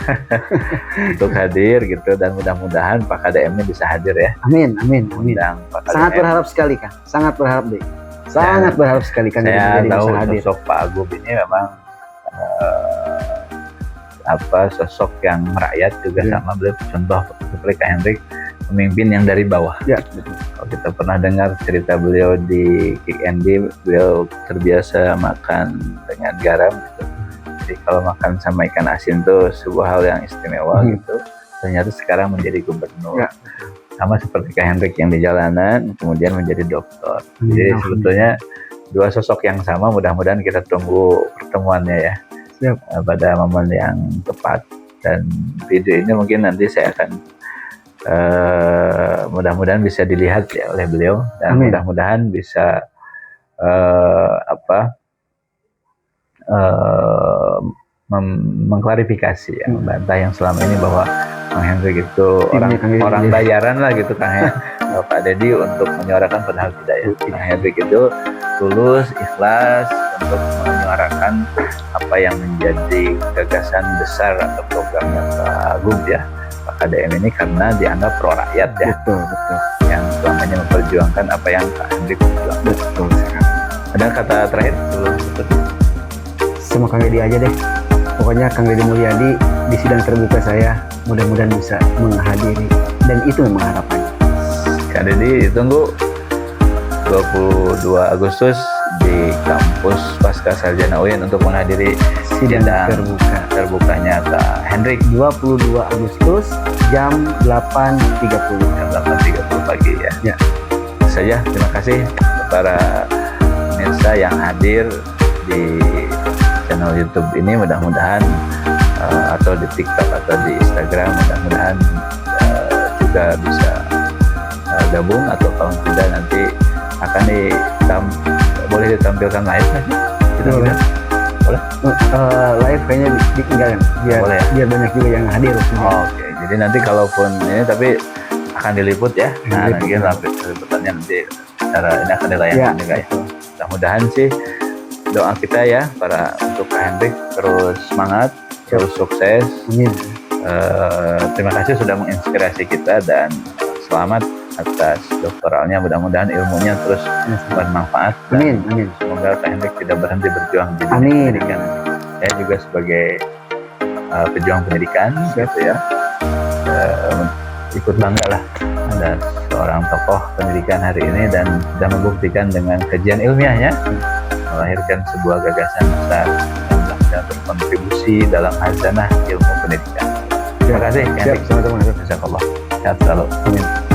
Speaker 2: untuk hadir gitu, dan mudah-mudahan Pak KDM-nya bisa hadir ya.
Speaker 1: amin.
Speaker 2: Undang Pak KDM.
Speaker 1: Sangat berharap sekali, Kang. Sangat berharap deh. Sangat berharap sekali Kang
Speaker 2: Saya
Speaker 1: jadi
Speaker 2: tahu
Speaker 1: bisa hadir.
Speaker 2: sosok Pak Agub ini memang sosok yang merakyat juga
Speaker 1: Ya.
Speaker 2: sama, beliau contoh seperti Kak Hendrik, pemimpin yang dari bawah.
Speaker 1: Ya, betul.
Speaker 2: Kalau kita pernah dengar cerita beliau di Kick Andy, beliau terbiasa makan dengan garam gitu. Jadi kalau makan sama ikan asin itu sebuah hal yang istimewa gitu. Ternyata sekarang menjadi gubernur.
Speaker 1: Ya.
Speaker 2: Sama seperti Kak Hendrik yang di jalanan, kemudian menjadi dokter. Jadi
Speaker 1: Alhamdulillah.
Speaker 2: sebetulnya dua sosok yang sama, mudah-mudahan kita tunggu pertemuannya ya.
Speaker 1: Siap.
Speaker 2: Pada momen yang tepat. Dan video ini mungkin nanti saya akan mudah-mudahan bisa dilihat ya oleh beliau, dan
Speaker 1: Amin.
Speaker 2: mudah-mudahan bisa mengklarifikasi ya, membantah yang selama ini bahwa Kang Hendrik itu
Speaker 1: Timnya Kang Deddy.
Speaker 2: orang bayaran lah gitu Kang ya, Pak Deddy untuk menyuarakan, padahal tidak ya. Kang Hendrik itu tulus, ikhlas untuk menyuarakan apa yang menjadi gagasan besar atau programnya Pak Agung ya, Pak KDM ini, karena dianggap pro rakyat ya,
Speaker 1: Betul.
Speaker 2: yang selamanya memperjuangkan apa yang Kak Hendrik perjuangkan.
Speaker 1: Betul sekali.
Speaker 2: Ada kata terakhir sebelum tutup?
Speaker 1: Sama Kang Deddy aja deh. Pokoknya Kang Deddy Mulyadi di sidang terbuka saya mudah-mudahan bisa menghadiri, dan itu memang harapannya.
Speaker 2: Kak Deddy ditunggu 22 Agustus di kampus Pasca Sarjana UIN untuk menghadiri
Speaker 1: Sidang
Speaker 2: sidang terbukanya Kak Hendrik
Speaker 1: 22 Agustus jam 8.30.
Speaker 2: jam 8.30 pagi ya.
Speaker 1: Ya.
Speaker 2: Itu saja, terima kasih para pemirsa yang hadir di channel YouTube ini. Mudah-mudahan atau di TikTok atau di Instagram, mudah-mudahan juga bisa gabung, atau kalau tidak nanti akan boleh ditampilkan live nggak sih? Gitu,
Speaker 1: Boleh.
Speaker 2: Boleh?
Speaker 1: Live kayaknya ditinggalkan biar
Speaker 2: Boleh ya?
Speaker 1: biar banyak juga yang hadir.
Speaker 2: Oke, jadi nanti kalaupun ini tapi akan diliput ya. Nah,
Speaker 1: Diliput.
Speaker 2: nanti liputannya nanti secara ini akan dilayangkan juga ya. Mudah-mudahan sih doa kita ya untuk Kak Hendrik terus semangat, terus sukses.
Speaker 1: Amin.
Speaker 2: Terima kasih sudah menginspirasi kita, dan selamat atas doktoralnya. Mudah-mudahan ilmunya terus bermanfaat. Dan
Speaker 1: Amin.
Speaker 2: semoga Kak Hendrik tidak berhenti berjuang di dunia
Speaker 1: Amin.
Speaker 2: pendidikan. Saya juga sebagai pejuang pendidikan gitu ya, ikut bangga lah ada seorang tokoh pendidikan hari ini, dan sudah membuktikan dengan kajian ilmiahnya melahirkan sebuah gagasan besar yang bisa berkontribusi dalam hazanah ilmu pendidikan. Terima kasih Kak
Speaker 1: Siap,
Speaker 2: Hendrik.
Speaker 1: sama-sama.
Speaker 2: Jazakallah. Sehat selalu.
Speaker 1: Amin.